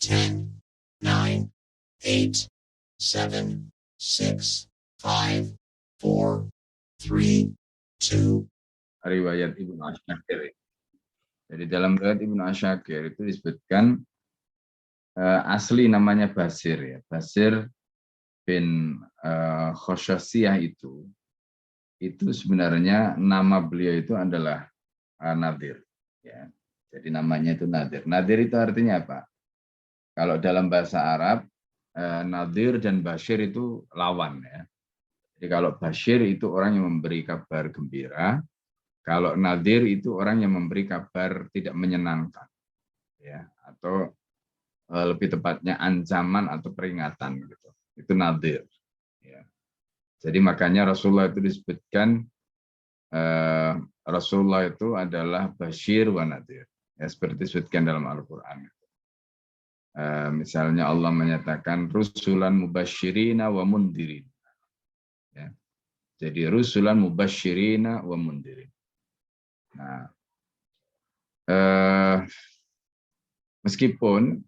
10, 9, 8, 7, 6, 5, 4, 3, 2. Riwayat Ibnu Asyakir. Jadi dalam riwayat Ibnu Asyakir itu disebutkan asli namanya Basir ya. Basir bin Khosyasiyah itu sebenarnya nama beliau itu adalah Nadir ya. Jadi namanya itu Nadir. Nadir itu artinya apa? Kalau dalam bahasa Arab Nadir dan Bashir itu lawan ya. Jadi kalau Bashir itu orang yang memberi kabar gembira, kalau Nadir itu orang yang memberi kabar tidak menyenangkan ya, atau lebih tepatnya ancaman atau peringatan gitu. Itu Nadir ya. Jadi makanya Rasulullah itu disebutkan Rasulullah itu adalah Bashir wa Nadir. Ya, seperti disebutkan dalam Al-Qur'an. Misalnya Allah menyatakan rusulan mubasyirina wa mundirin. Ya. Jadi rusulan mubasyirina wa mundirin. Nah, meskipun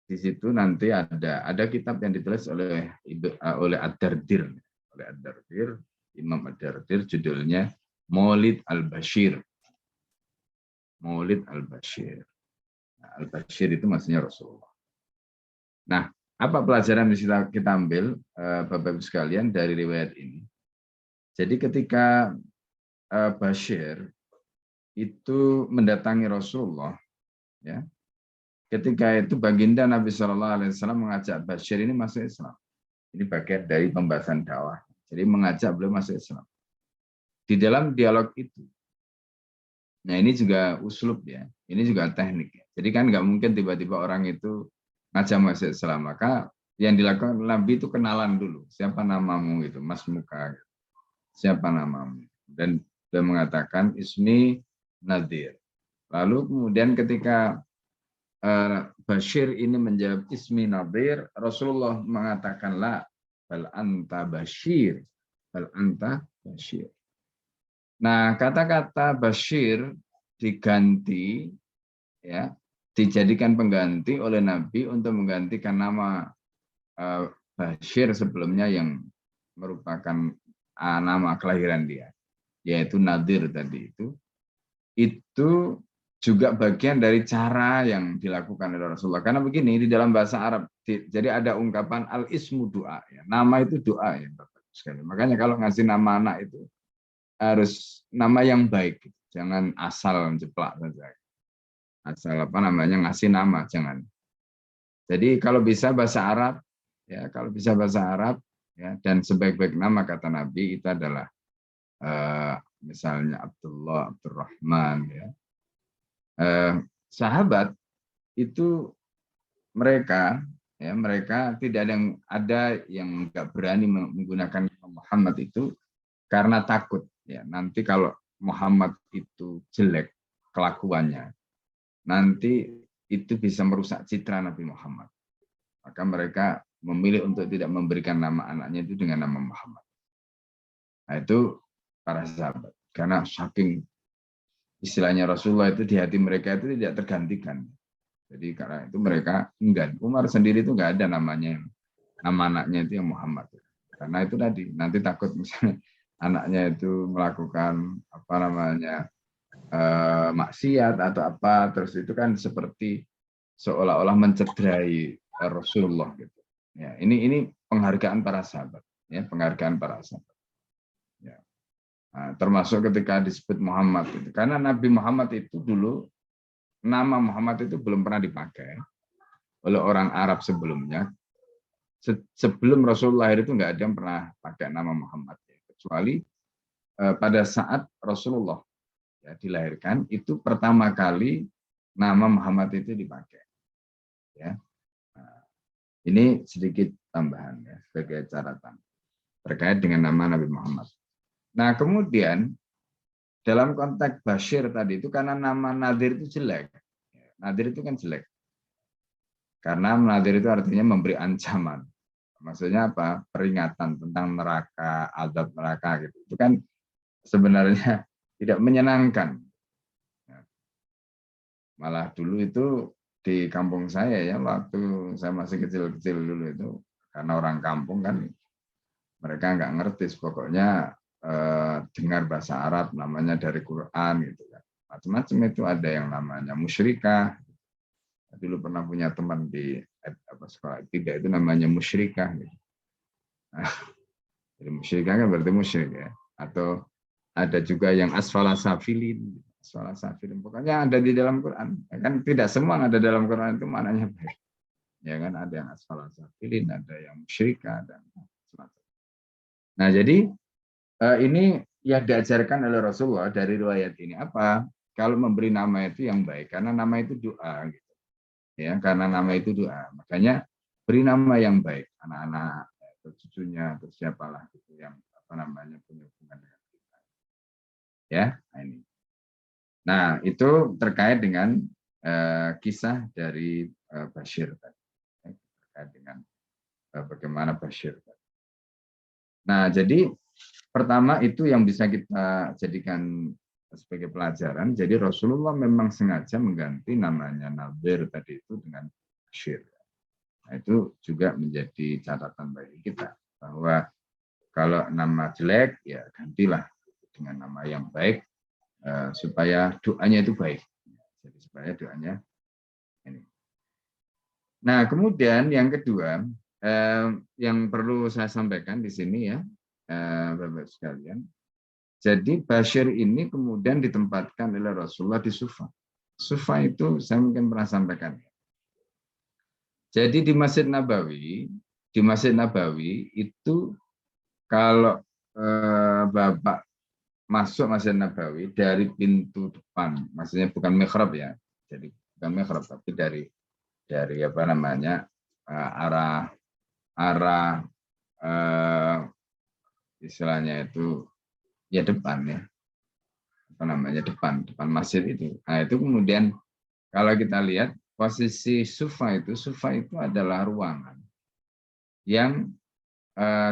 di situ nanti ada kitab yang ditulis oleh Ad-Dardir, Imam Ad-Dardir, judulnya Maulid Al-Bashir. Maulid Al-Bashir. Nah, Al-Bashir itu maksudnya Rasulullah. Nah, apa pelajaran yang bisa kita ambil, Bapak-Ibu sekalian, dari riwayat ini? Jadi ketika Bashir itu mendatangi Rasulullah, ya, ketika itu baginda Nabi SAW mengajak Bashir ini masuk Islam. Ini bagian dari pembahasan dakwah. Jadi mengajak beliau masuk Islam. Di dalam dialog itu, nah ini juga uslub ya, ini juga teknik ya. Jadi kan nggak mungkin tiba-tiba orang itu ngajak masuk Islam. Maka yang dilakukan Nabi itu kenalan dulu. Siapa namamu gitu, Mas Muka. Gitu. Siapa namamu? Dan dia mengatakan Ismi Nadir. Lalu kemudian ketika Bashir ini menjawab Ismi Nadir, Rasulullah mengatakan la bal anta Bashir, bal anta Bashir. Nah, kata-kata Bashir diganti, ya, dijadikan pengganti oleh Nabi untuk menggantikan nama Bashir sebelumnya yang merupakan nama kelahiran dia, yaitu Nadir tadi itu juga bagian dari cara yang dilakukan oleh Rasulullah. Karena begini, di dalam bahasa Arab, jadi ada ungkapan al-ismu doa, ya. Nama itu doa ya, Bapak sekalian. Makanya kalau ngasih nama anak itu harus nama yang baik, jangan asal jeplak saja. Asal ngasih nama, jangan. Jadi kalau bisa bahasa Arab, ya kalau bisa bahasa Arab, ya, dan sebaik-baik nama kata Nabi itu adalah misalnya Abdullah, Abdurrahman, ya. Sahabat itu mereka tidak ada yang nggak berani menggunakan Muhammad itu karena takut. Ya, nanti kalau Muhammad itu jelek kelakuannya, nanti itu bisa merusak citra Nabi Muhammad. Maka mereka memilih untuk tidak memberikan nama anaknya itu dengan nama Muhammad. Nah, itu para sahabat. Karena saking istilahnya Rasulullah itu di hati mereka itu tidak tergantikan. Jadi karena itu mereka enggan. Umar sendiri itu nggak ada namanya, nama anaknya itu yang Muhammad. Karena itu tadi, nanti takut misalnya anaknya itu melakukan maksiat atau apa, terus itu kan seperti seolah-olah mencederai Rasulullah gitu. Ya, ini penghargaan para sahabat, ya, penghargaan para sahabat. Ya. Nah, termasuk ketika disebut Muhammad itu, karena Nabi Muhammad itu dulu nama Muhammad itu belum pernah dipakai oleh orang Arab sebelumnya. Sebelum Rasulullah itu nggak ada yang pernah pakai nama Muhammad, kecuali pada saat Rasulullah ya, dilahirkan itu pertama kali nama Muhammad itu dipakai. Ya, nah, ini sedikit tambahan ya, sebagai catatan terkait dengan nama Nabi Muhammad. Nah kemudian dalam konteks Bashir tadi itu karena nama Nadir itu jelek, Nadir itu kan jelek. Karena Nadir itu artinya memberi ancaman. Maksudnya apa? Peringatan tentang neraka, azab neraka gitu. Itu kan sebenarnya tidak menyenangkan. Malah dulu itu di kampung saya ya, waktu saya masih kecil-kecil dulu itu, karena orang kampung kan mereka nggak ngerti, pokoknya dengar bahasa Arab namanya dari Quran gitu kan. Macam-macam itu, ada yang namanya musyrikah. Dulu pernah punya teman di sekolah tidak, itu namanya musyrikah. Gitu. Nah, jadi musyrikah kan berarti musyrik ya. Atau ada juga yang asfala safilin. Asfala safilin. Pokoknya ada di dalam Quran. Ya kan tidak semua yang ada dalam Quran itu maknanya baik. Ya kan ada yang asfala safilin, ada yang musyrikah dan semacam. Nah, jadi ini yang diajarkan oleh Rasulullah dari riwayat ini apa? Kalau memberi nama itu yang baik, karena nama itu doa, gitu. Ya, karena nama itu doa. Makanya beri nama yang baik, anak-anak, atau cucunya, atau siapalah gitu yang apa namanya punya hubungan dengan kita. Ya, nah ini. Nah, itu terkait dengan kisah dari Bashir tadi. Terkait dengan bagaimana Bashir tadi. Nah, jadi pertama itu yang bisa kita jadikan sebagai pelajaran. Jadi Rasulullah memang sengaja mengganti namanya Nadir tadi itu dengan Bashir. Nah, itu juga menjadi catatan bagi kita bahwa kalau nama jelek ya gantilah dengan nama yang baik supaya doanya itu baik. Jadi supaya doanya ini. Nah, kemudian yang kedua yang perlu saya sampaikan di sini ya, Bapak sekalian. Jadi Bashir ini kemudian ditempatkan oleh Rasulullah di Sufa. Sufa itu saya mungkin pernah sampaikan. Jadi di Masjid Nabawi itu kalau Bapak masuk Masjid Nabawi dari pintu depan, maksudnya bukan mihrab ya. Jadi bukan mihrab tapi dari apa namanya? Arah istilahnya itu ya depan ya. Apa namanya depan masjid itu. Nah, itu kemudian kalau kita lihat posisi sufa itu adalah ruangan yang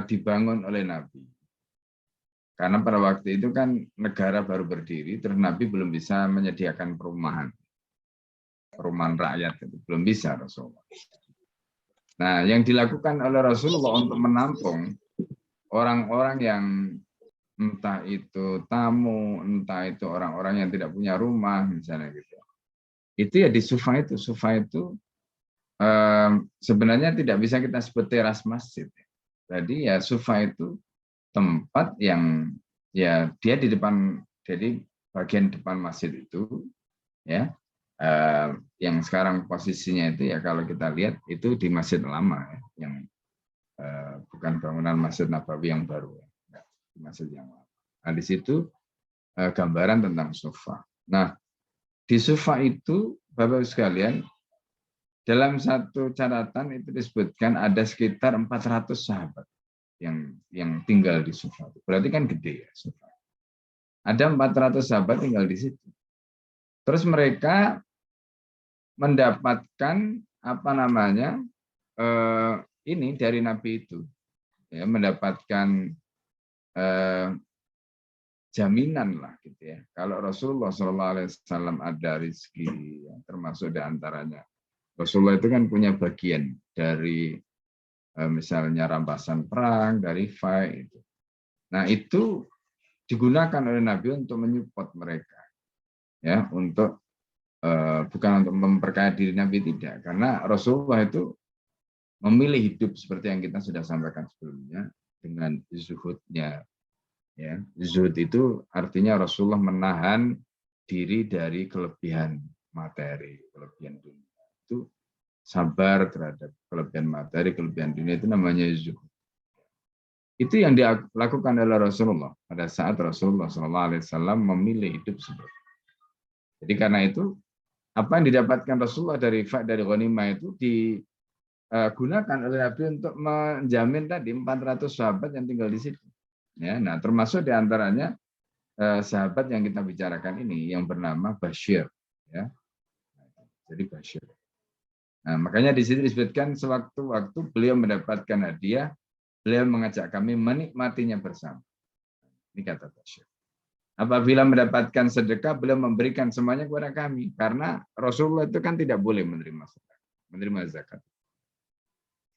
dibangun oleh Nabi. Karena pada waktu itu kan negara baru berdiri, terus Nabi belum bisa menyediakan perumahan rakyat itu belum bisa Rasulullah. Nah, yang dilakukan oleh Rasulullah untuk menampung orang-orang yang entah itu tamu, entah itu orang-orang yang tidak punya rumah, misalnya gitu. Itu ya di Sufa itu. Sufa itu sebenarnya tidak bisa kita sebut teras masjid. Jadi ya Sufa itu tempat yang ya dia di depan, jadi bagian depan masjid itu ya yang sekarang posisinya itu ya kalau kita lihat itu di Masjid Lama ya, yang bukan bangunan Masjid Nabawi yang baru ya, di masjid yang lama. Nah, di situ gambaran tentang Sufa. Nah, di Sufa itu Bapak sekalian, dalam satu catatan itu disebutkan ada sekitar 400 sahabat yang tinggal di Sufa. Berarti kan gede ya Sufa. Ada 400 sahabat tinggal di situ. Terus mereka mendapatkan apa namanya ini dari Nabi itu, ya, mendapatkan jaminan lah gitu ya. Kalau Rasulullah SAW ada rezeki, ya, termasuk diantaranya Rasulullah itu kan punya bagian dari misalnya rampasan perang, dari fight itu. Nah, itu digunakan oleh Nabi untuk menyupport mereka. Ya, untuk bukan untuk memperkaya diri Nabi, tidak, karena Rasulullah itu memilih hidup seperti yang kita sudah sampaikan sebelumnya dengan zuhudnya. Ya, zuhud itu artinya Rasulullah menahan diri dari kelebihan materi, kelebihan dunia. Itu sabar terhadap kelebihan materi, kelebihan dunia, itu namanya zuhud. Itu yang dilakukan oleh Rasulullah pada saat Rasulullah SAW memilih hidup seperti itu. Jadi karena itu apa yang didapatkan Rasulullah dari ghanimah itu digunakan oleh Nabi untuk menjamin tadi 400 sahabat yang tinggal di situ. Ya, nah termasuk diantaranya sahabat yang kita bicarakan ini yang bernama Bashir. Ya, jadi Bashir. Nah, makanya di sini disebutkan sewaktu-waktu beliau mendapatkan hadiah, beliau mengajak kami menikmatinya bersama. Ini kata Bashir. Apabila mendapatkan sedekah, beliau memberikan semuanya kepada kami. Karena Rasulullah itu kan tidak boleh menerima zakat.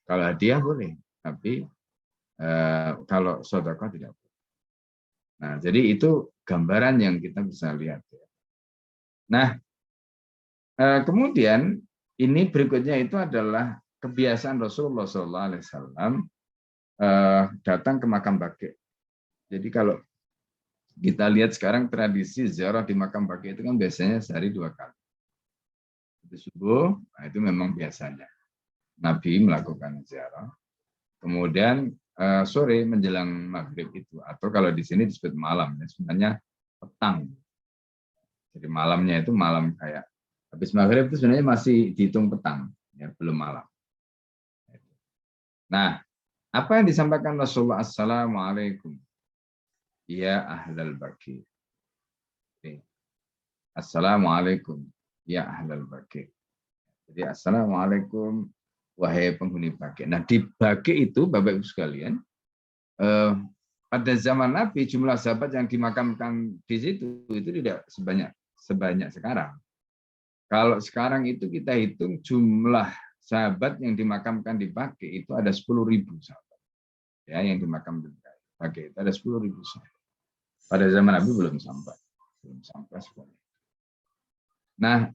Kalau hadiah boleh, tapi kalau sedekah tidak boleh. Nah, jadi itu gambaran yang kita bisa lihat. Nah, kemudian ini berikutnya itu adalah kebiasaan Rasulullah SAW datang ke makam baqi'. Jadi kalau kita lihat sekarang tradisi ziarah di makam baqi' itu kan biasanya sehari 2 kali. Itu subuh, nah itu memang biasanya. Nabi melakukan ziarah. Kemudian sore menjelang maghrib itu, atau kalau di sini disebut malam, ya, sebenarnya petang. Jadi malamnya itu malam kayak habis maghrib itu sebenarnya masih dihitung petang, ya belum malam. Nah, apa yang disampaikan Rasulullah? Assalamualaikum ya ahlal baqi'. Assalamualaikum ya ahlal baqi'. Jadi assalamualaikum wahai penghuni baqi'. Nah, di baqi' itu Bapak Ibu sekalian, pada zaman Nabi jumlah sahabat yang dimakamkan di situ itu tidak sebanyak sekarang. Kalau sekarang itu kita hitung jumlah sahabat yang dimakamkan di Baqi' itu ada 10.000 sahabat. Ya, yang dimakamkan di Baqi' itu ada 10.000 sahabat. Pada zaman Nabi belum sampai 10. Nah,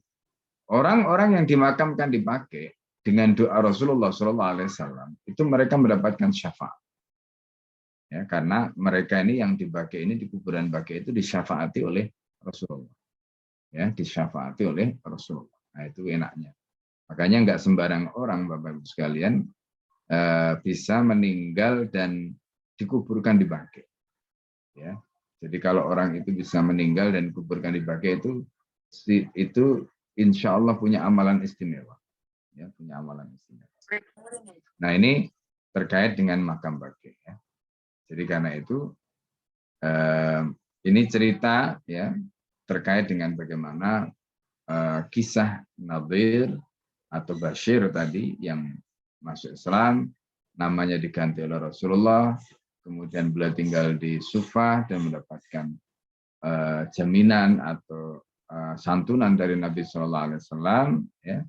orang-orang yang dimakamkan di Baqi' dengan doa Rasulullah SAW itu mereka mendapatkan syafaat. Ya, karena mereka ini yang di Baqi' ini, di kuburan Baqi' itu disyafaati oleh Rasulullah. Ya, disyafaati oleh Rasulullah. Nah, itu enaknya. Makanya nggak sembarang orang, Bapak Ibu sekalian, bisa meninggal dan dikuburkan di Baqi'. Ya, jadi kalau orang itu bisa meninggal dan dikuburkan di Baqi' itu insya Allah punya amalan istimewa. Ya, punya amalan istimewa. Nah, ini terkait dengan makam Baqi'. Ya. Jadi karena itu ini cerita ya terkait dengan bagaimana kisah Nadir atau Bashir tadi yang masuk Islam, namanya diganti oleh Rasulullah, kemudian beliau tinggal di Sufah dan mendapatkan jaminan atau santunan dari Nabi SAW. Ya.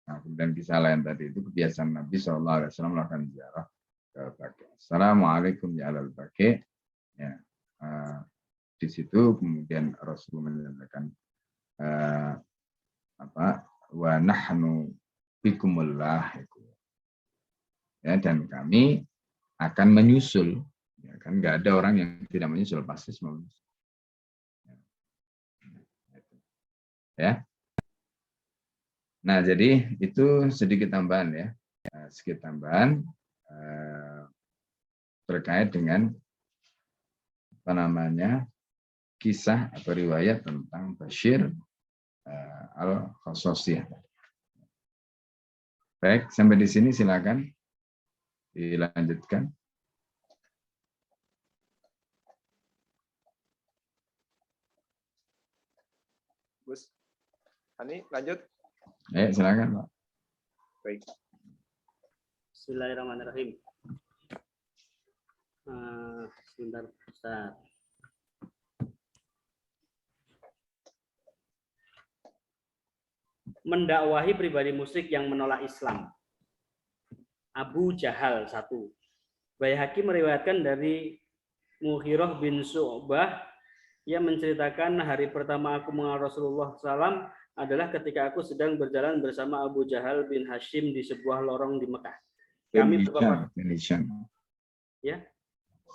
Nah, kemudian kisah lain tadi itu kebiasaan Nabi SAW melakukan ziarah ke Baqi'. Assalamualaikum ya alal Baqi'. Ya, di situ kemudian Rasulullah menyampaikan wa nahnu bikumullah, ya, dan kami akan menyusul, ya, kan nggak ada orang yang tidak menyusul, pasti semua menyusul. Ya. Nah, jadi itu sedikit tambahan ya, sedikit tambahan terkait dengan apa namanya kisah atau riwayat tentang Bashir al-Khososiyah. Baik, sampai di sini silakan dilanjutkan. Gus, Hani lanjut. Silakan, Pak. Baik. Bismillahirrahmanirrahim. Sebentar, Ustaz. Mendakwahi pribadi musyrik yang menolak Islam. Abu Jahal 1. Baihaqi meriwayatkan dari Mughirah bin Syu'bah yang menceritakan hari pertama aku mengenal Rasulullah SAW adalah ketika aku sedang berjalan bersama Abu Jahal bin Hashim di sebuah lorong di Mekah. Kami bin Hisham. Ya?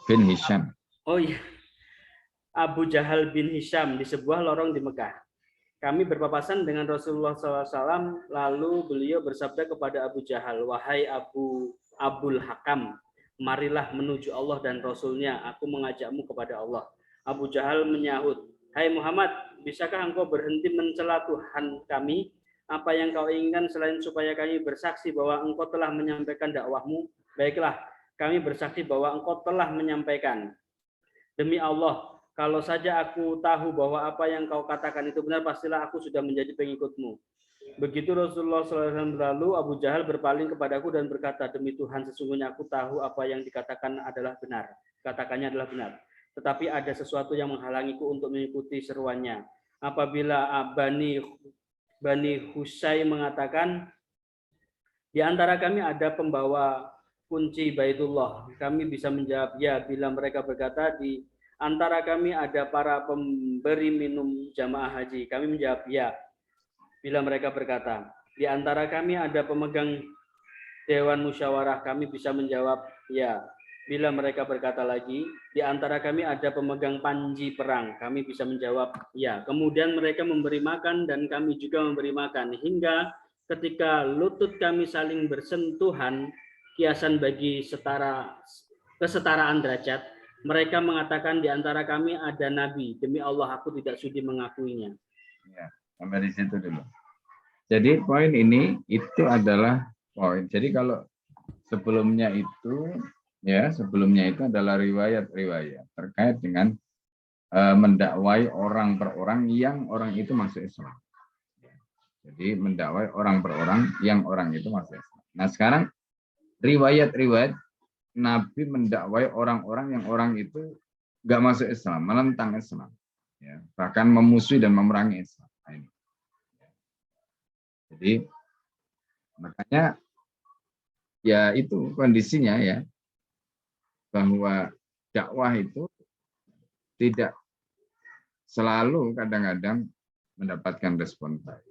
Bin Hisham. Oh iya. Abu Jahal bin Hisham di sebuah lorong di Mekah. Kami berpapasan dengan Rasulullah SAW, lalu beliau bersabda kepada Abu Jahal, wahai Abul Hakam, marilah menuju Allah dan Rasulnya, aku mengajakmu kepada Allah. Abu Jahal menyahut, hai Muhammad, bisakah engkau berhenti mencela Tuhan kami? Apa yang kau inginkan selain supaya kami bersaksi bahwa engkau telah menyampaikan dakwahmu? Baiklah, kami bersaksi bahwa engkau telah menyampaikan. Demi Allah, kalau saja aku tahu bahwa apa yang kau katakan itu benar, pastilah aku sudah menjadi pengikutmu. Begitu Rasulullah SAW berlalu, Abu Jahal berpaling kepadaku dan berkata, demi Tuhan, sesungguhnya aku tahu apa yang dikatakan adalah benar. Katakannya adalah benar. tetapi ada sesuatu yang menghalangiku untuk mengikuti seruannya. Apabila Bani Husay mengatakan, di antara kami ada pembawa kunci Baitullah, kami bisa menjawab ya. Bila mereka berkata, di antara kami ada para pemberi minum jamaah haji, kami menjawab ya. Bila mereka berkata, di antara kami ada pemegang Dewan Musyawarah, kami bisa menjawab ya. Bila mereka berkata lagi, di antara kami ada pemegang panji perang, kami bisa menjawab ya. Kemudian mereka memberi makan dan kami juga memberi makan, hingga ketika lutut kami saling bersentuhan, kiasan bagi kesetaraan derajat, mereka mengatakan di antara kami ada nabi, demi Allah aku tidak sudi mengakuinya. Ya, sampai di situ dulu. Jadi poin ini itu adalah poin. Jadi kalau sebelumnya itu adalah riwayat-riwayat terkait dengan mendakwai orang per orang yang orang itu masuk Islam. Jadi mendakwai orang per orang yang orang itu masuk Islam. Nah sekarang riwayat-riwayat Nabi mendakwai orang-orang yang orang itu nggak masuk Islam, menentang Islam, ya, bahkan memusuhi dan memerangi Islam. Nah, ini. Jadi makanya ya itu kondisinya ya, bahwa dakwah itu tidak selalu kadang-kadang mendapatkan respon baik.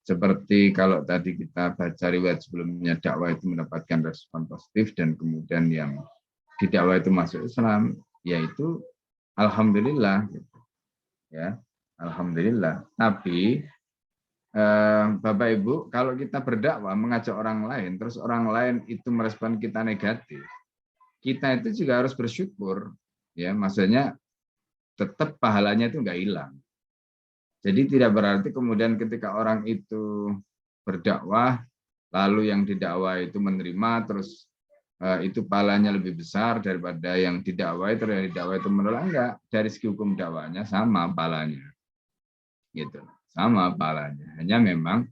Seperti kalau tadi kita baca riwayat sebelumnya, dakwah itu mendapatkan respon positif dan kemudian yang didakwah itu masuk Islam, yaitu alhamdulillah gitu. Ya, alhamdulillah. Tapi Bapak Ibu, kalau kita berdakwah mengajak orang lain, terus orang lain itu merespon kita negatif, kita itu juga harus bersyukur, ya, maksudnya tetap pahalanya itu nggak hilang. Jadi tidak berarti kemudian ketika orang itu berdakwah, lalu yang didakwah itu menerima, terus itu pahalanya lebih besar daripada yang didakwai, terus yang didakwai itu menolak. Enggak, dari segi hukum dakwahnya sama pahalanya, gitu, sama pahalanya. Hanya memang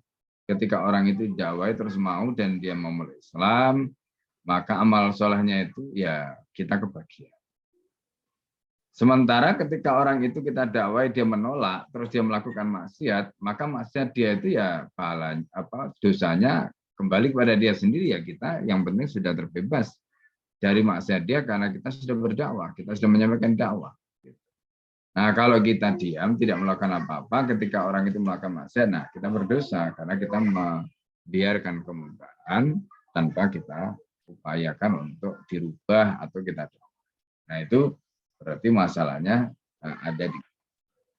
ketika orang itu didakwai terus mau dan dia mau meluk Islam, maka amal solehnya itu ya kita kebagian. Sementara ketika orang itu kita dakwai dia menolak, terus dia melakukan maksiat, maka maksiat dia itu ya pahala dosanya kembali kepada dia sendiri, ya kita yang penting sudah terbebas dari maksiat dia karena kita sudah berdakwah, kita sudah menyampaikan dakwah. Nah kalau kita diam tidak melakukan apa-apa ketika orang itu melakukan maksiat, nah kita berdosa karena kita membiarkan kemungkaran tanpa kita upayakan untuk dirubah atau kita dakwah. Nah itu berarti masalahnya ada di.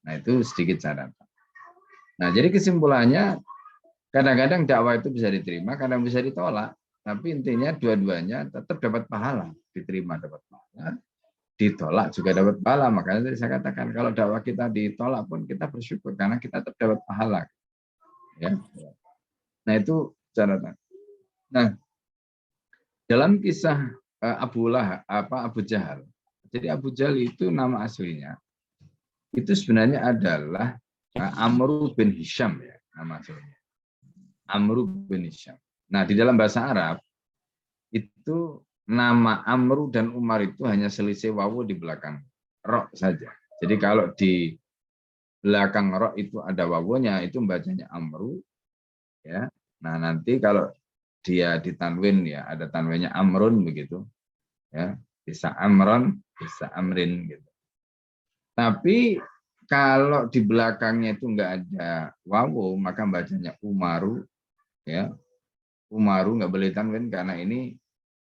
Nah itu sedikit catatan. Nah jadi kesimpulannya kadang-kadang dakwah itu bisa diterima, kadang bisa ditolak. Tapi intinya dua-duanya tetap dapat pahala, diterima dapat pahala, ditolak juga dapat pahala. Makanya tadi saya katakan kalau dakwah kita ditolak pun kita bersyukur karena kita tetap dapat pahala. Ya. Nah itu catatan. Nah dalam kisah Abu Jahal. Jadi Abu Jahal itu nama aslinya itu sebenarnya adalah Amr bin Hisham, ya, nama aslinya. Amr bin Hisham. Nah, di dalam bahasa Arab itu nama Amr dan Umar itu hanya selisih wawu di belakang ro saja. Jadi kalau di belakang ro itu ada wawunya, itu bacanya Amru, ya. Nah, nanti kalau dia ditanwin ya ada tanwinnya Amrun begitu. Ya, bisa Amron, bisa Amrin gitu. Tapi kalau di belakangnya itu enggak ada wawu, maka bacanya Umaru, ya. Umaru enggak boleh tanwin karena ini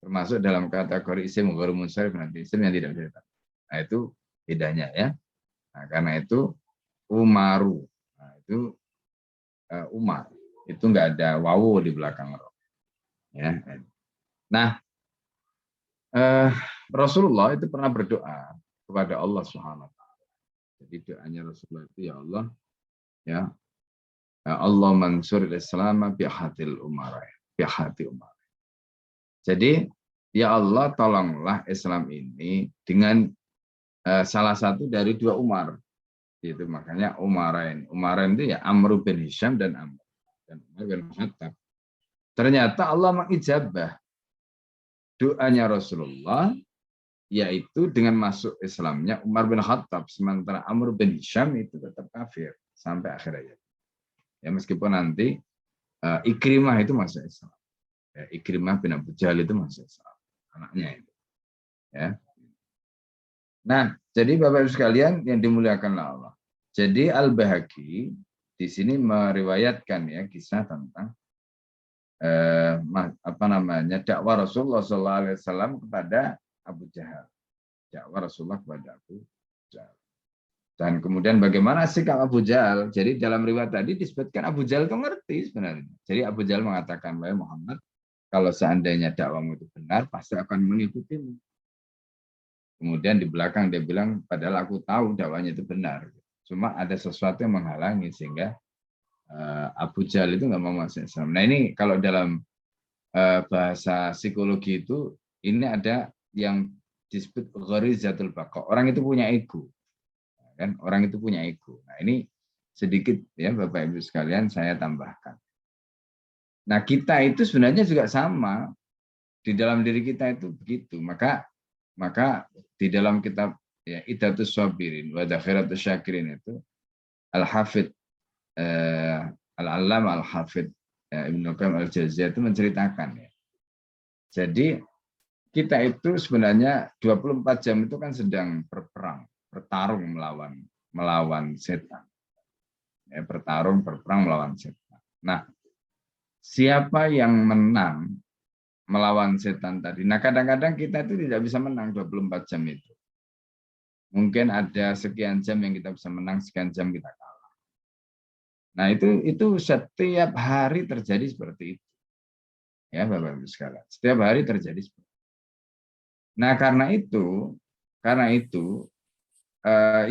termasuk dalam kategori isim ghair munsharif, nanti isim yang tidak bisa ditanwin. Nah, itu bedanya ya. Nah, karena itu Umaru. Nah, itu Umar. Itu enggak ada wawu di belakang ro. Ya. Nah, Rasulullah itu pernah berdoa kepada Allah Subhanahu wa taala. Jadi doanya Rasulullah itu ya Allah, ya Allah mansur Islam bi hatil umara, bi hati umar. Jadi ya Allah tolonglah Islam ini dengan salah satu dari dua Umar. Itu makanya Umarain. Umarain itu ya Amr bin Hisham dan Amr dan Umar bin Khattab. Ternyata Allah mengijabah doanya Rasulullah yaitu dengan masuk Islamnya Umar bin Khattab, sementara Amr bin Hisham itu tetap kafir sampai akhir hayat. Ya, meskipun nanti Ikrimah itu masuk Islam. Ya, Ikrimah bin Abu Jahal itu masuk Islam, anaknya itu. Ya. Nah, jadi Bapak Ibu sekalian yang dimuliakan Allah. Jadi Al-Bahaqi di sini meriwayatkan ya kisah tentang dakwah Rasulullah SAW kepada Abu Jahal. Dakwah Rasulullah kepada Abu Jahal. Dan kemudian bagaimana sikap Abu Jahal? Jadi dalam riwayat tadi disebutkan Abu Jahal itu ngerti sebenarnya. Jadi Abu Jahal mengatakan, wahai Muhammad, kalau seandainya dakwamu itu benar, pasti akan mengikutimu. Kemudian di belakang dia bilang, padahal aku tahu dakwanya itu benar. Cuma ada sesuatu yang menghalangi sehingga Abu Jahal itu nggak mau masuk Islam. Nah ini kalau dalam bahasa psikologi itu, ini ada yang disebut gharizatul baqa. Orang itu punya ego. Kan orang itu punya ego. Nah ini sedikit ya Bapak Ibu sekalian saya tambahkan. Nah kita itu sebenarnya juga sama di dalam diri kita itu begitu. Maka di dalam kitab ya Idatus Sabirin wa Dakhiratus Syakirin itu Al-Hafidh Al-Allamah Al-Hafidh Ibnu Qayyim Al-Jauziyah itu menceritakan ya. Jadi kita itu sebenarnya 24 jam itu kan sedang bertarung melawan setan. Ya, berperang melawan setan. Nah, siapa yang menang melawan setan tadi? Nah, kadang-kadang kita itu tidak bisa menang 24 jam itu. Mungkin ada sekian jam yang kita bisa menang, sekian jam kita kalah. Nah, itu setiap hari terjadi seperti itu. Ya, Bapak Ibu sekalian. Setiap hari terjadi seperti itu. Nah, karena itu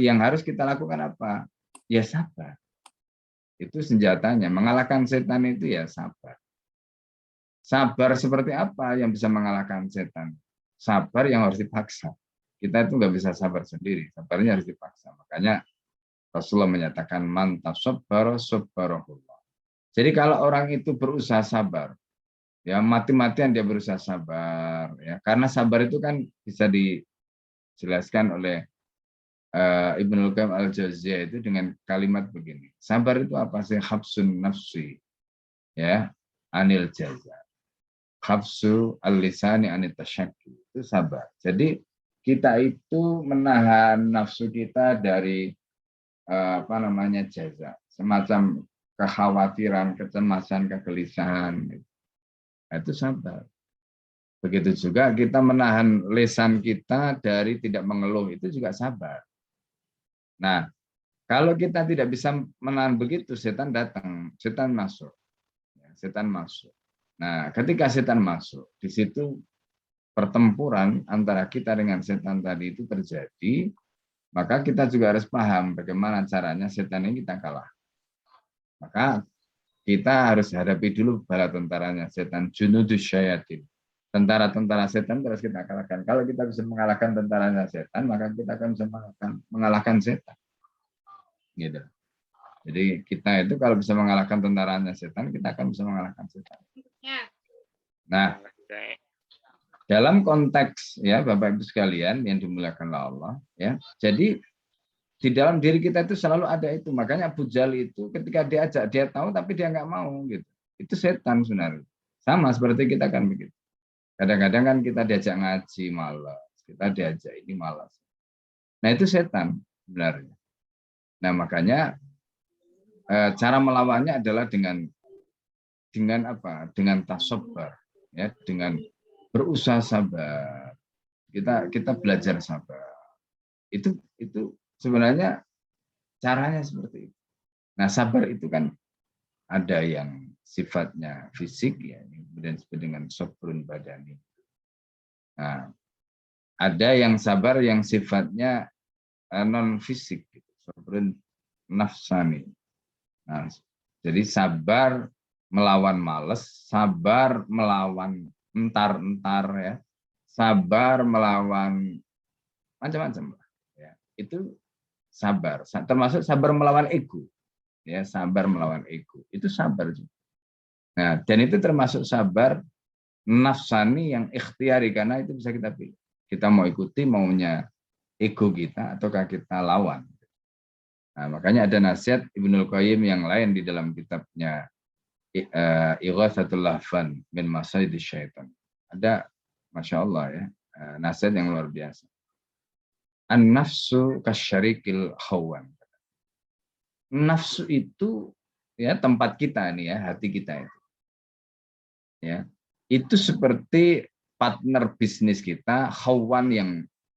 yang harus kita lakukan apa? Ya sabar. Itu senjatanya. Mengalahkan setan itu ya sabar. Sabar seperti apa yang bisa mengalahkan setan? Sabar yang harus dipaksa. Kita itu nggak bisa sabar sendiri. Sabarnya harus dipaksa. Makanya Rasulullah menyatakan man tasabbara sabbarahullah. Jadi kalau orang itu berusaha sabar, ya mati-matian dia berusaha sabar, ya karena sabar itu kan bisa dijelaskan oleh Ibnu Qayyim Al-Jauziyah itu dengan kalimat begini. Sabar itu apa sih? Habsun nafsi, ya, anil jaza. Habsu al-lisani anit tasyakki. Itu sabar. Jadi kita itu menahan nafsu kita dari jaza, semacam kekhawatiran, kecemasan, kegelisahan. Itu sabar. Begitu juga kita menahan lisan kita dari tidak mengeluh, itu juga sabar. Nah, kalau kita tidak bisa menahan begitu, setan datang, setan masuk. Setan masuk. Nah, ketika setan masuk, di situ pertempuran antara kita dengan setan tadi itu terjadi, maka kita juga harus paham bagaimana caranya setan ini kita kalah. Maka kita harus hadapi dulu bala tentaranya setan, junudus syayatin. Tentara-tentara setan terus kita kalahkan. Kalau kita bisa mengalahkan tentaranya setan, maka kita akan bisa mengalahkan setan. Gitu. Jadi kita itu kalau bisa mengalahkan tentaranya setan, kita akan bisa mengalahkan setan. Nah, dalam konteks ya Bapak Ibu sekalian yang dimuliakan Allah, ya. Jadi di dalam diri kita itu selalu ada itu. Makanya Abu Jahal itu ketika diajak dia tahu tapi dia nggak mau gitu. Itu setan sebenarnya. Sama seperti kita kan begitu. Kadang-kadang kan kita diajak ngaji malas, kita diajak ini malas. Nah itu setan sebenarnya. Nah makanya cara melawannya adalah dengan apa? Dengan tasabar, ya, dengan berusaha sabar. Kita belajar sabar. Itu sebenarnya caranya seperti itu. Nah sabar itu kan ada yang sifatnya fisik ya, kemudian disebut dengan sabrun badani. Nah, ada yang sabar yang sifatnya non fisik, gitu. Sabrun nafsani. Nah, jadi sabar melawan malas, sabar melawan entar-entar ya, sabar melawan macam-macam ya. Itu sabar, termasuk sabar melawan ego. Ya, sabar melawan ego. Itu sabar juga. Nah, dan itu termasuk sabar nafsani yang ikhtiari karena itu bisa kita pilih. Kita mau ikuti maunya ego kita ataukah kita lawan. Nah, makanya ada nasihat Ibnul Qayyim yang lain di dalam kitabnya Ighatsatul Lahfan min Masaidi Syaitan. Ada, Masya Allah ya, nasihat yang luar biasa. An-nafsu kasyarikil khawan. Nafsu itu ya tempat kita nih ya, hati kita itu. Ya, itu seperti partner bisnis kita, khawan yang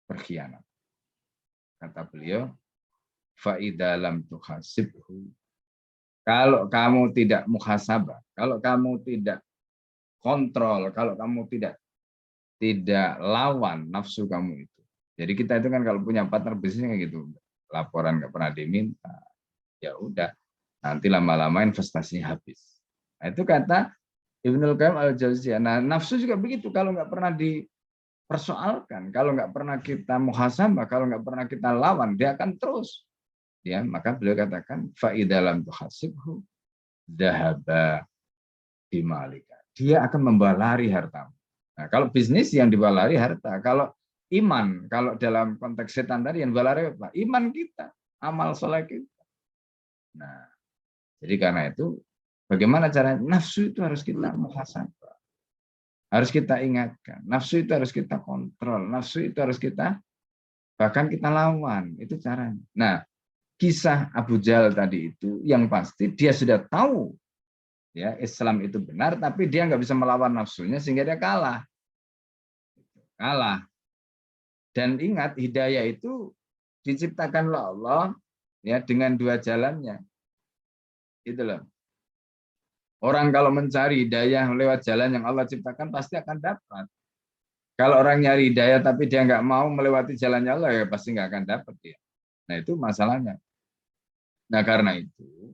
berkhianat. Kata beliau, fa'idha lam tuhasibhu. Kalau kamu tidak muhasabah, kalau kamu tidak kontrol, kalau kamu tidak lawan nafsu kamu itu. Jadi kita itu kan kalau punya partner bisnis kayak gitu, laporan nggak pernah diminta, ya udah, nanti lama-lama investasinya habis. Nah, itu kata Ibnul Qayyim al-Jauziyah. Nah, nafsu juga begitu, kalau nggak pernah dipersoalkan, kalau nggak pernah kita muhasabah, kalau nggak pernah kita lawan, dia akan terus. Ya, maka beliau katakan fa'idha lam tuhasibhu dhahaba bimalika. Dia akan membawa lari hartamu. Nah, kalau bisnis yang dibawa lari harta, kalau iman, kalau dalam konteks setan tadi yang dibawa lari apa? Iman kita, amal soleh kita. Nah, jadi karena itu bagaimana caranya? Nafsu itu harus kita muhasabah. Harus kita ingatkan. Nafsu itu harus kita kontrol. Nafsu itu harus kita bahkan kita lawan. Itu caranya. Nah, kisah Abu Jahal tadi itu yang pasti dia sudah tahu ya Islam itu benar, tapi dia nggak bisa melawan nafsunya sehingga dia kalah. Dan ingat, hidayah itu diciptakan oleh Allah ya dengan dua jalannya. Gitu loh. Orang kalau mencari hidayah lewat jalan yang Allah ciptakan pasti akan dapat. Kalau orang nyari hidayah tapi dia nggak mau melewati jalannya Allah, ya pasti nggak akan dapat ya. Nah, itu masalahnya. Nah, karena itu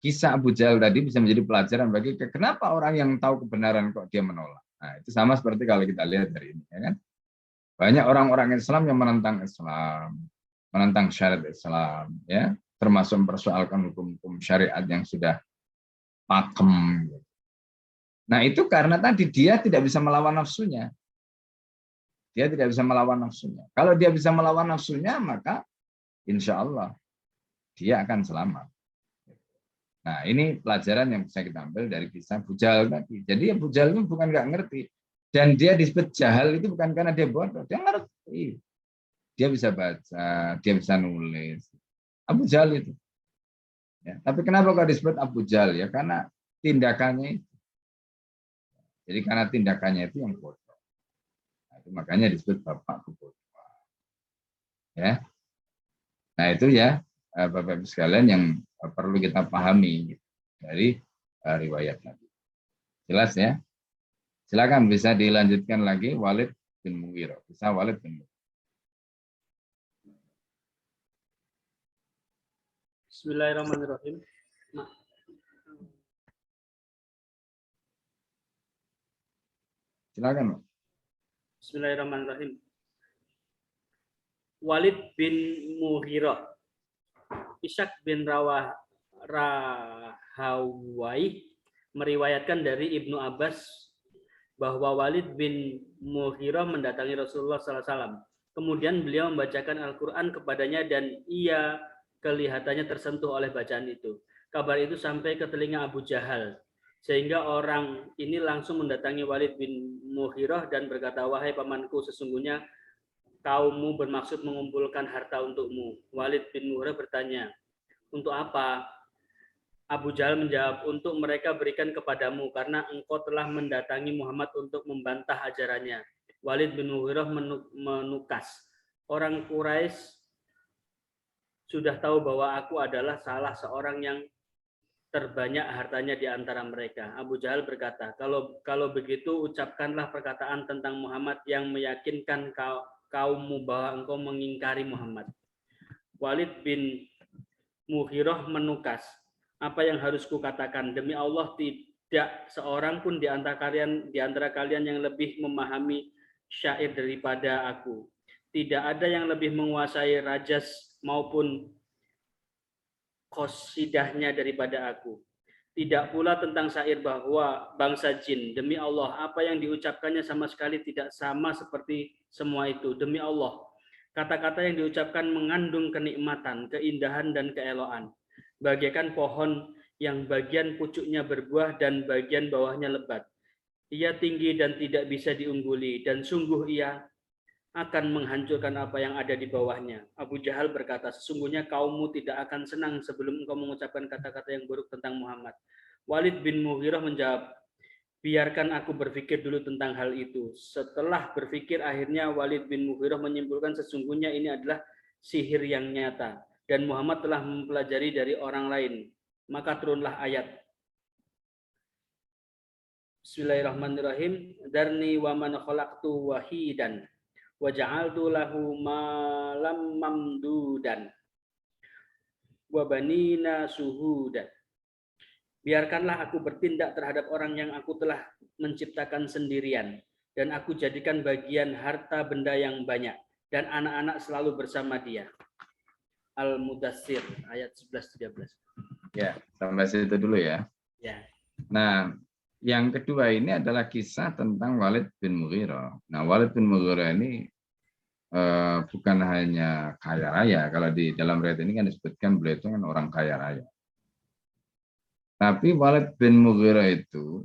kisah Abu Jahal tadi bisa menjadi pelajaran bagi kenapa orang yang tahu kebenaran kok dia menolak. Nah, itu sama seperti kalau kita lihat dari ini, ya kan? Banyak orang-orang Islam yang menentang Islam, menentang syariat Islam, ya, termasuk mempersoalkan hukum-hukum syariat yang sudah pakem. Nah, itu karena tadi dia tidak bisa melawan nafsunya. Dia tidak bisa melawan nafsunya. Kalau dia bisa melawan nafsunya, maka insya Allah dia akan selamat. Nah, ini pelajaran yang bisa kita ambil dari kisah Abu Jahal tadi. Jadi Abu Jahal itu bukan nggak ngerti. Dan dia disebut jahal itu bukan karena dia bodoh. Dia ngerti. Dia bisa baca, dia bisa nulis. Abu Jahal itu. Ya, tapi kenapa kok disebut Abu Jahal? Ya karena tindakannya itu. Jadi karena tindakannya itu yang bodoh. Nah, itu makanya disebut bapak kebodohan. Ya. Nah, itu ya Bapak-Ibu sekalian yang perlu kita pahami dari riwayat Nabi. Jelas ya? Silakan bisa dilanjutkan lagi Walid bin Mughirah. Bisa Walid bin Mughirah. Bismillahirrahmanirrahim. Silakan. Bismillahirrahmanirrahim. Walid bin Mughirah, Ishaq bin Rahawai meriwayatkan dari Ibnu Abbas bahwa Walid bin Mughirah mendatangi Rasulullah SAW. Kemudian beliau membacakan Al-Quran kepadanya dan ia kelihatannya tersentuh oleh bacaan itu. Kabar itu sampai ke telinga Abu Jahal, sehingga orang ini langsung mendatangi Walid bin Mughirah dan berkata, wahai pamanku, sesungguhnya kaummu bermaksud mengumpulkan harta untukmu. Walid bin Mughirah bertanya, untuk apa? Abu Jahal menjawab, untuk mereka berikan kepadamu karena engkau telah mendatangi Muhammad untuk membantah ajarannya. Walid bin Mughirah menukas, orang Quraisy sudah tahu bahwa aku adalah salah seorang yang terbanyak hartanya di antara mereka. Abu Jahal berkata, kalau begitu ucapkanlah perkataan tentang Muhammad yang meyakinkan kaummu bahwa engkau mengingkari Muhammad. Walid bin Mughirah menukas, apa yang harus kukatakan? Demi Allah, tidak seorang pun di antara kalian yang lebih memahami syair daripada aku. Tidak ada yang lebih menguasai rajas maupun qasidahnya daripada aku. Tidak pula tentang syair bahwa bangsa jin, demi Allah, apa yang diucapkannya sama sekali tidak sama seperti semua itu. Demi Allah, kata-kata yang diucapkan mengandung kenikmatan, keindahan, dan keeloan. Bagaikan pohon yang bagian pucuknya berbuah dan bagian bawahnya lebat. Ia tinggi dan tidak bisa diungguli, dan sungguh ia akan menghancurkan apa yang ada di bawahnya. Abu Jahal berkata, sesungguhnya kaummu tidak akan senang sebelum engkau mengucapkan kata-kata yang buruk tentang Muhammad. Walid bin Mughirah menjawab, biarkan aku berpikir dulu tentang hal itu. Setelah berpikir, akhirnya Walid bin Mughirah menyimpulkan sesungguhnya ini adalah sihir yang nyata. Dan Muhammad telah mempelajari dari orang lain. Maka turunlah ayat. Bismillahirrahmanirrahim. Darni wa man khalaqtu wahidan. Wa ja'altu lahu malam mamdudan. Wa banina suhudan. Biarkanlah aku bertindak terhadap orang yang aku telah menciptakan sendirian, dan aku jadikan bagian harta benda yang banyak, dan anak-anak selalu bersama dia. Al-Mudassir ayat 11-13. Ya, sampai situ dulu ya. Ya. Nah, yang kedua ini adalah kisah tentang Walid bin Mughirah. Nah, Walid bin Mughirah ini bukan hanya kaya raya. Kalau di dalam riwayat ini kan disebutkan beliau itu kan orang kaya raya. Tapi Walid bin Mughirah itu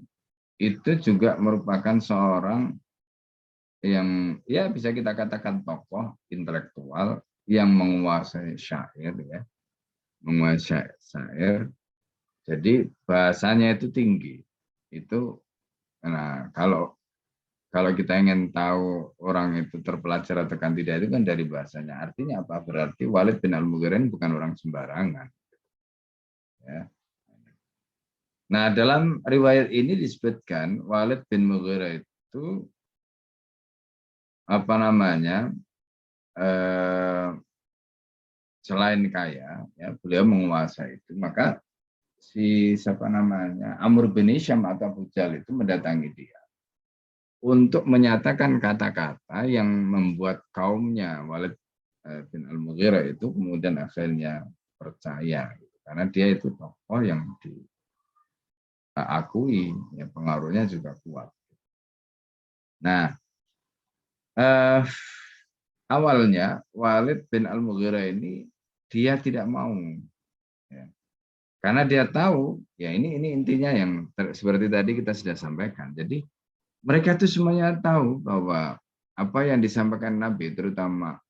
juga merupakan seorang yang ya bisa kita katakan tokoh intelektual yang menguasai syair ya. Menguasai syair. Jadi bahasanya itu tinggi. Itu nah kalau kita ingin tahu orang itu terpelajar atau kan tidak itu kan dari bahasanya. Artinya apa? Berarti Walid bin al-Mughirah bukan orang sembarangan. Ya. Nah, dalam riwayat ini disebutkan Walid bin Mughirah itu apa namanya? Selain kaya, ya, beliau menguasai itu. Maka si siapa namanya? Amr bin Hisham atau Abu Jahal itu mendatangi dia untuk menyatakan kata-kata yang membuat kaumnya Walid bin al-Mughirah itu kemudian akhirnya percaya karena dia itu tokoh yang diakui ya, pengaruhnya juga kuat. Nah, awalnya Walid bin al-Mughirah ini dia tidak mau ya. Karena dia tahu ya ini intinya yang seperti tadi kita sudah sampaikan. Jadi mereka itu semuanya tahu bahwa apa yang disampaikan Nabi, terutama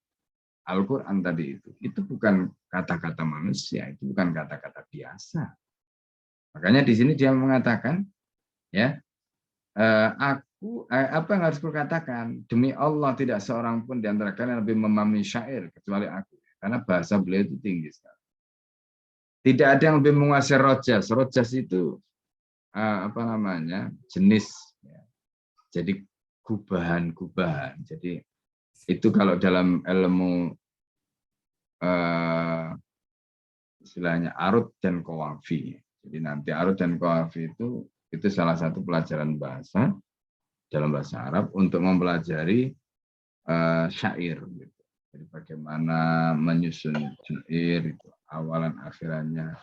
Al-Quran tadi itu bukan kata-kata manusia, itu bukan kata-kata biasa. Makanya di sini dia mengatakan, ya, apa yang harus kukatakan? Demi Allah tidak seorang pun di antara kalian lebih memahami syair kecuali aku, karena bahasa beliau itu tinggi sekali. Tidak ada yang lebih menguasai rojas. Rojas itu apa namanya? Jenis. Ya. Jadi gubahan. Jadi itu kalau dalam ilmu istilahnya arut dan qawafi. Jadi nanti arut dan qawafi itu salah satu pelajaran bahasa dalam bahasa Arab untuk mempelajari syair. Gitu. Jadi bagaimana menyusun syair itu awalan akhirannya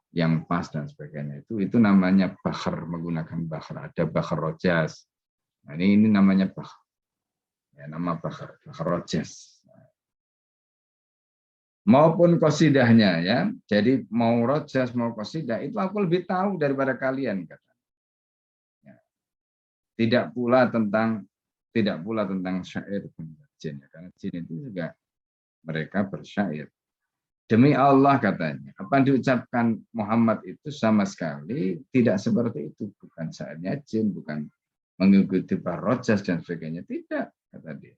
yang pas dan sebagainya itu namanya bakhar, menggunakan bakhar. Ada bakhar rojas. Nah, ini namanya bakhar. Ya, nama bakhar rojas. Maupun qasidahnya ya. Jadi mau rojas mau qasidah itu aku lebih tahu daripada kalian kata. Ya. Tidak pula tentang syair jin karena jin itu juga mereka bersyair. Demi Allah katanya, apa yang diucapkan Muhammad itu sama sekali tidak seperti itu, bukan syairnya jin, bukan mengikuti rojas dan sebagainya, tidak kata dia.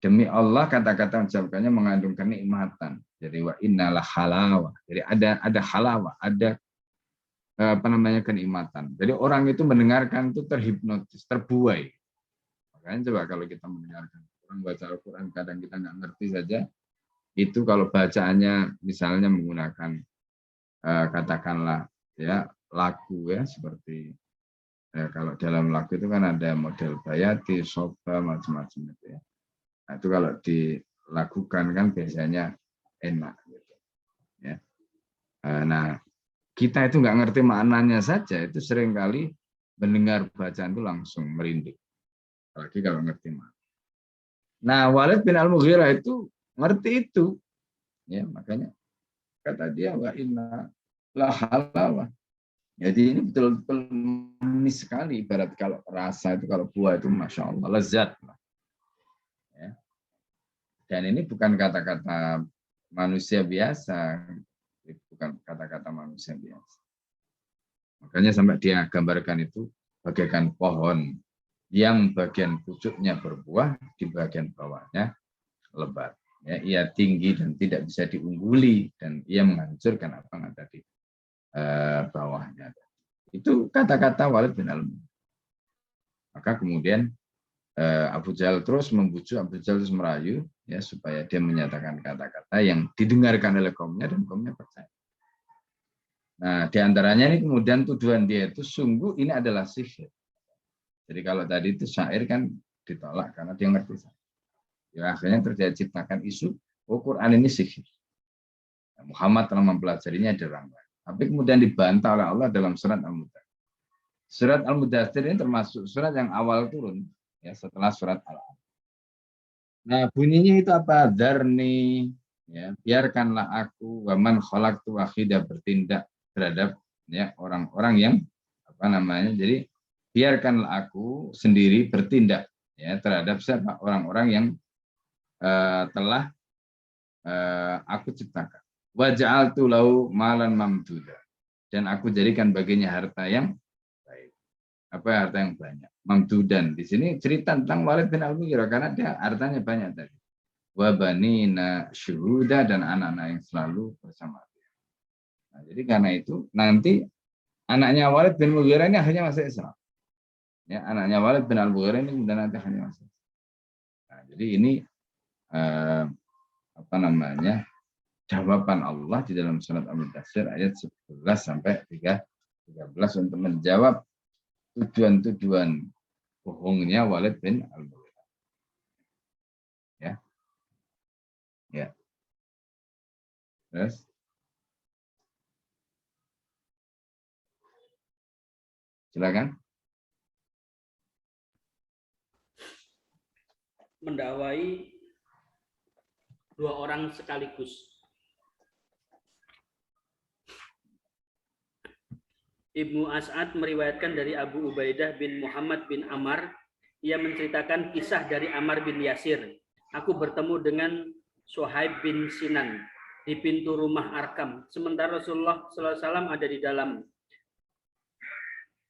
Demi Allah kata-kata ucapannya mengandung kenikmatan. Jadi wa innalah halawah. Jadi ada halawah, ada apa namanya kenikmatan. Jadi orang itu mendengarkan itu terhipnotis, terbuai. Makanya coba kalau kita mendengarkan orang baca Al-Quran kadang kita nggak ngerti saja. Itu kalau bacaannya misalnya menggunakan katakanlah ya lagu ya seperti ya, kalau dalam lagu itu kan ada model bayati, soba macam-macam itu ya. Nah, itu kalau dilakukan kan biasanya enak gitu. Ya. Nah, kita itu nggak ngerti maknanya saja, itu seringkali mendengar bacaan itu langsung merinding. Apalagi kalau ngerti makna. Nah, Walid bin Al-Mughirah itu ngerti itu. Ya, makanya kata dia wa inna la halawah. Jadi ini betul-betul manis sekali, ibarat kalau rasa itu, kalau buah itu Masya Allah, lezat. Ya. Dan ini bukan kata-kata manusia biasa, bukan kata-kata manusia biasa. Makanya sampai dia gambarkan itu bagaikan pohon yang bagian pucuknya berbuah, di bagian bawahnya lebat. Ya, ia tinggi dan tidak bisa diungguli, dan ia menghancurkan apa yang ada di bawahnya. Itu kata-kata Walid bin Al-Mughirah. Maka kemudian Abu Jahal terus membujuk, Abu Jahal terus merayu, ya, supaya dia menyatakan kata-kata yang didengarkan oleh kaumnya dan kaumnya percaya. Nah, diantaranya ini kemudian tuduhan dia itu sungguh ini adalah sihir. Jadi kalau tadi itu syair kan ditolak karena dia ngerti. Ya, akhirnya terjadi ciptakan isu, oh Quran ini sihir. Muhammad telah mempelajarinya di orang lain. Tapi kemudian dibantah oleh Allah dalam surat Al-Mudaththir. Surat Al-Mudaththir ini termasuk surat yang awal turun, ya, setelah surat Al-Alaq. Nah, bunyinya itu apa? Darni, ya, biarkanlah aku waman khalaqtu wahidah bertindak terhadap, ya, orang-orang yang apa namanya? Jadi biarkanlah aku sendiri bertindak, ya, terhadap siapa? Orang-orang yang telah aku ciptakan. Wa ja'altu lahu malan mamduda, dan aku jadikan baginya harta yang baik. Apa harta yang banyak? Mamdudan. Di sini cerita tentang Walid bin Al-Mughirah karena dia hartanya banyak tadi. Wa banina syuhuda, dan anak-anak yang selalu bersama dia. Nah, jadi karena itu nanti anaknya Walid bin Mughirah ini akhirnya masuk Islam. Ya, anaknya Walid bin Al-Mughirah ini kemudian nanti akhirnya masuk Islam. Nah, jadi ini apa namanya? Jawaban Allah di dalam surat Al-Mudaththir ayat 11 sampai 13 untuk menjawab tujuan-tujuan bohongnya Walid bin Al-Mughirah. Ya. Ya. Terus silakan. Mendakwai dua orang sekaligus. Ibnu As'ad meriwayatkan dari Abu Ubaidah bin Muhammad bin Ammar. Ia menceritakan kisah dari Ammar bin Yasir. Aku bertemu dengan Suhaib bin Sinan di pintu rumah Arkam, sementara Rasulullah SAW ada di dalam.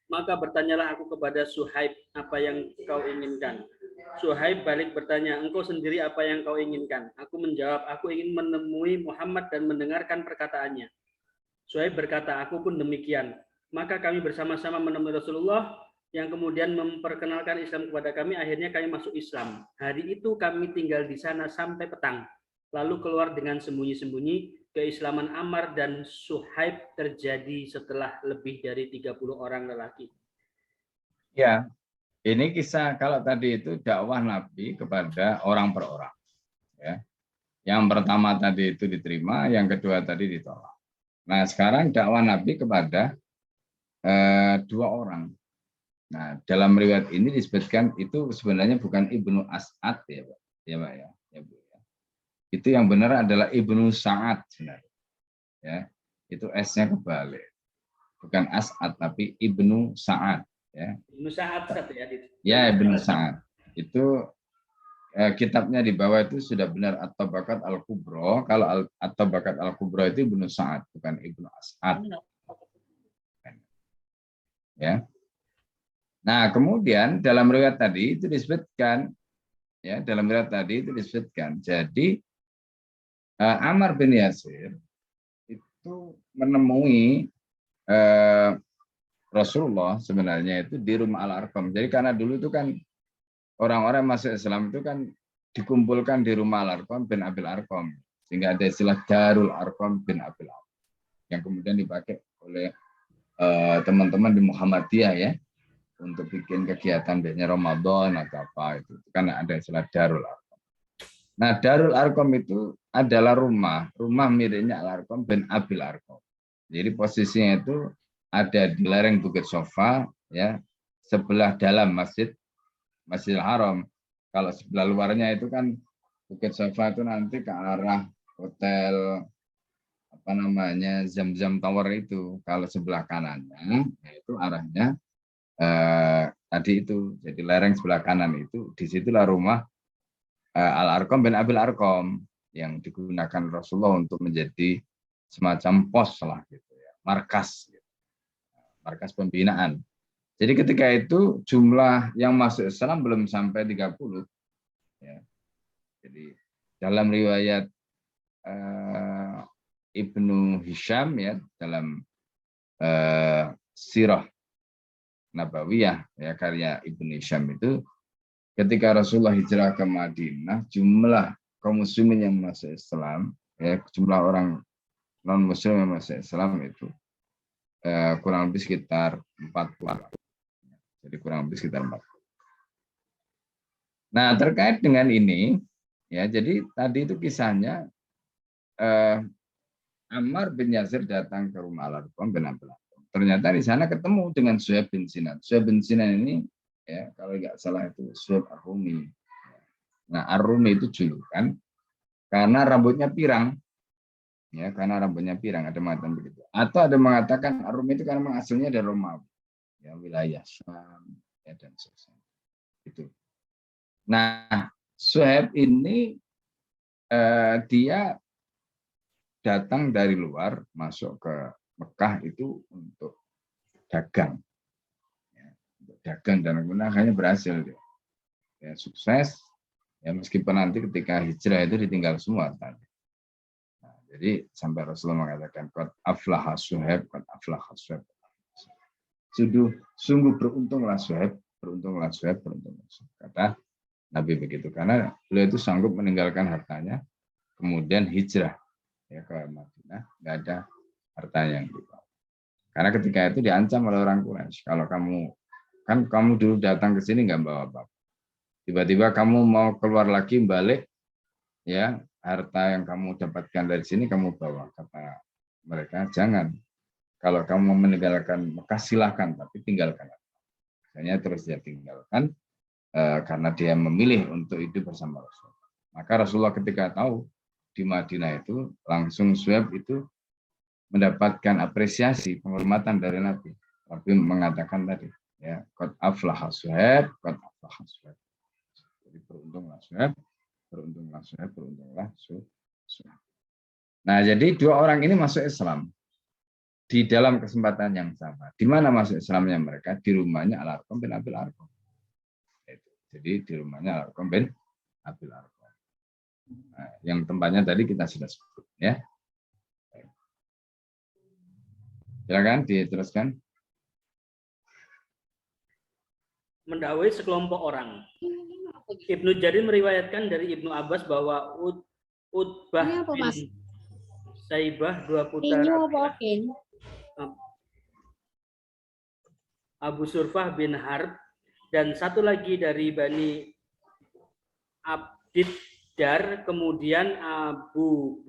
Maka bertanyalah aku kepada Suhaib, apa yang kau inginkan? Suhaib balik bertanya, engkau sendiri apa yang kau inginkan? Aku menjawab, aku ingin menemui Muhammad dan mendengarkan perkataannya. Suhaib berkata, aku pun demikian. Maka kami bersama-sama menemui Rasulullah yang kemudian memperkenalkan Islam kepada kami. Akhirnya kami masuk Islam. Hari itu kami tinggal di sana sampai petang. Lalu keluar dengan sembunyi-sembunyi. Keislaman Ammar dan Suhaib terjadi setelah lebih dari 30 orang lelaki. Ya, ini kisah kalau tadi itu dakwah Nabi kepada orang per orang. Ya. Yang pertama tadi itu diterima, yang kedua tadi ditolak. Nah, sekarang dakwah Nabi kepada dua orang. Nah, dalam riwayat ini disebutkan itu sebenarnya bukan Ibnu As'ad ya, Pak. Ya, Pak ya. Ya, Bu, ya. Itu yang benar adalah Ibnu Sa'ad sebenarnya. Ya. Itu S-nya kebalik. Bukan As'ad tapi Ibnu Sa'ad, ya. Ibnu Sa'ad ya. Ya, Ibnu Sa'ad. Itu kitabnya di bawah itu sudah benar At-Tabaqat Al-Kubra. Kalau At-Tabaqat Al-Kubra itu Ibnu Sa'ad, bukan Ibnu As'ad. Ya. Nah, kemudian dalam riwayat tadi itu disebutkan, ya, dalam riwayat tadi itu disebutkan. Jadi Ammar bin Yasir itu menemui Rasulullah sebenarnya itu di rumah Al-Arqam. Jadi karena dulu itu kan orang-orang masuk Islam itu kan dikumpulkan di rumah Al-Arqam bin Abil Arqam, sehingga ada istilah Darul Arqam bin Abil Arqam yang kemudian dipakai oleh teman-teman di Muhammadiyah, ya, untuk bikin kegiatan biasanya Ramadan atau apa itu kan ada istilah Darul Arqam. Nah, Darul Arqam itu adalah rumah miliknya Al-Arqam bin Abil Arqam. Jadi posisinya itu ada di lereng Bukit Sofa, ya, sebelah dalam Masjidil Haram. Kalau sebelah luarnya itu kan Bukit Sofa itu nanti ke arah hotel apa namanya Zam-Zam Tower itu. Kalau sebelah kanannya itu arahnya tadi itu, jadi lereng sebelah kanan itu, disitulah rumah Al-Arqam bin Abil Arqam yang digunakan Rasulullah untuk menjadi semacam pos lah gitu ya, markas pembinaan. Jadi ketika itu jumlah yang masuk Islam belum sampai 30 ya. Jadi dalam riwayat Ibnu Hisham ya, dalam Sirah Nabawiyah ya, karya Ibnu Hisham itu, ketika Rasulullah hijrah ke Madinah, jumlah kaum muslimin yang masuk Islam ya, jumlah orang non muslim yang masuk Islam itu kurang lebih sekitar 40. Jadi kurang lebih sekitar 40. Nah, terkait dengan ini ya, jadi tadi itu kisahnya Ammar bin Yasir datang ke rumah Al-Arqam bin Abil Arqam. Ternyata di sana ketemu dengan Suhaib bin Sinan. Suhaib bin Sinan ini ya, kalau nggak salah itu Suhaib Ar-Rumi. Nah, Ar-Rumi itu julukan karena rambutnya pirang. Ya, karena rambutnya pirang, ada mengatakan begitu. Atau ada mengatakan Ar-Rumi itu karena memang aslinya dari Romawi. Ya, wilayah Syam ya, dan sebagainya. Itu. Nah, Suhaib ini dia datang dari luar masuk ke Mekah itu untuk dagang. Ya, untuk dagang, dan kemudian akhirnya berhasil dia. Ya, sukses. Ya, meskipun nanti ketika hijrah itu ditinggal semua tadi. Nah, jadi sampai Rasulullah mengatakan qad aflaha Suhaib, qad aflaha Suhaib. Sungguh beruntunglah Suhaib, beruntunglah Suhaib, beruntunglah Suhaib. Kata Nabi begitu, karena beliau itu sanggup meninggalkan hartanya, kemudian hijrah ya ke Madinah, nggak ada harta yang dibawa. Karena ketika itu diancam oleh orang Quraisy, kalau kamu dulu datang ke sini nggak bawa apa-apa, tiba-tiba kamu mau keluar lagi balik, ya harta yang kamu dapatkan dari sini kamu bawa. Kata mereka, jangan. Kalau kamu meninggalkan Mekah silahkan, tapi tinggalkan. Akhirnya terus dia tinggalkan karena dia memilih untuk hidup bersama Rasulullah. Maka Rasulullah ketika tahu di Madinah itu, langsung Suhaib itu mendapatkan apresiasi, penghormatan dari Nabi. Nabi mengatakan tadi, ya, qad aflaha Suhaib, qad aflaha Suhaib. Jadi beruntunglah Suhaib, beruntunglah Suhaib, beruntunglah Suhaib. Nah, jadi dua orang ini masuk Islam di dalam kesempatan yang sama. Di mana masuk Islamnya mereka? Di rumahnya Al-Arqam bin Abil Arqam. Jadi di rumahnya Al-Arqam bin Abil Arqam. Nah, yang tempatnya tadi kita sudah sebut, ya. Silakan diteruskan. Mendakwai sekelompok orang. Ibnu Jarir meriwayatkan dari Ibnu Abbas bahwa Utbah bin Saibah, dua putra Abu Surfah bin Harb, dan satu lagi dari Bani Abdid Dar, kemudian Abu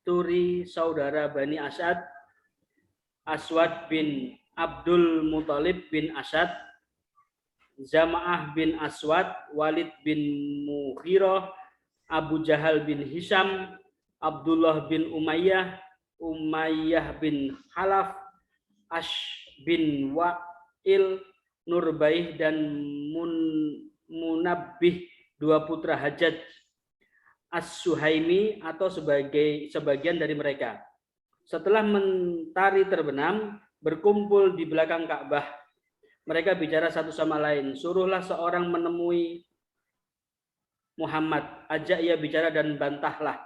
Turi, saudara Bani Asad, Aswad bin Abdul Muthalib bin Asad, Zama'ah bin Aswad, Walid bin Mughirah, Abu Jahal bin Hisham, Abdullah bin Umayyah bin Halaf, Ash bin Wa'il, Nurbaih, dan Munabbih, dua putra Hajjaj As-Suhaimi, atau sebagian dari mereka. Setelah mentari terbenam, berkumpul di belakang Ka'bah. Mereka bicara satu sama lain, suruhlah seorang menemui Muhammad, ajak ia bicara dan bantahlah,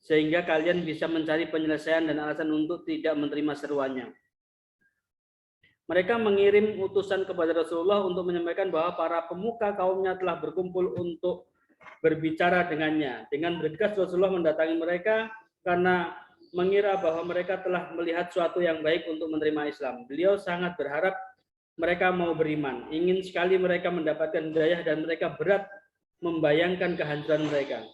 sehingga kalian bisa mencari penyelesaian dan alasan untuk tidak menerima seruannya. Mereka mengirim utusan kepada Rasulullah untuk menyampaikan bahwa para pemuka kaumnya telah berkumpul untuk berbicara dengannya. Dengan bergegas Rasulullah mendatangi mereka karena mengira bahwa mereka telah melihat suatu yang baik untuk menerima Islam. Beliau sangat berharap mereka mau beriman. Ingin sekali mereka mendapatkan hidayah, dan mereka berat membayangkan kehancuran mereka.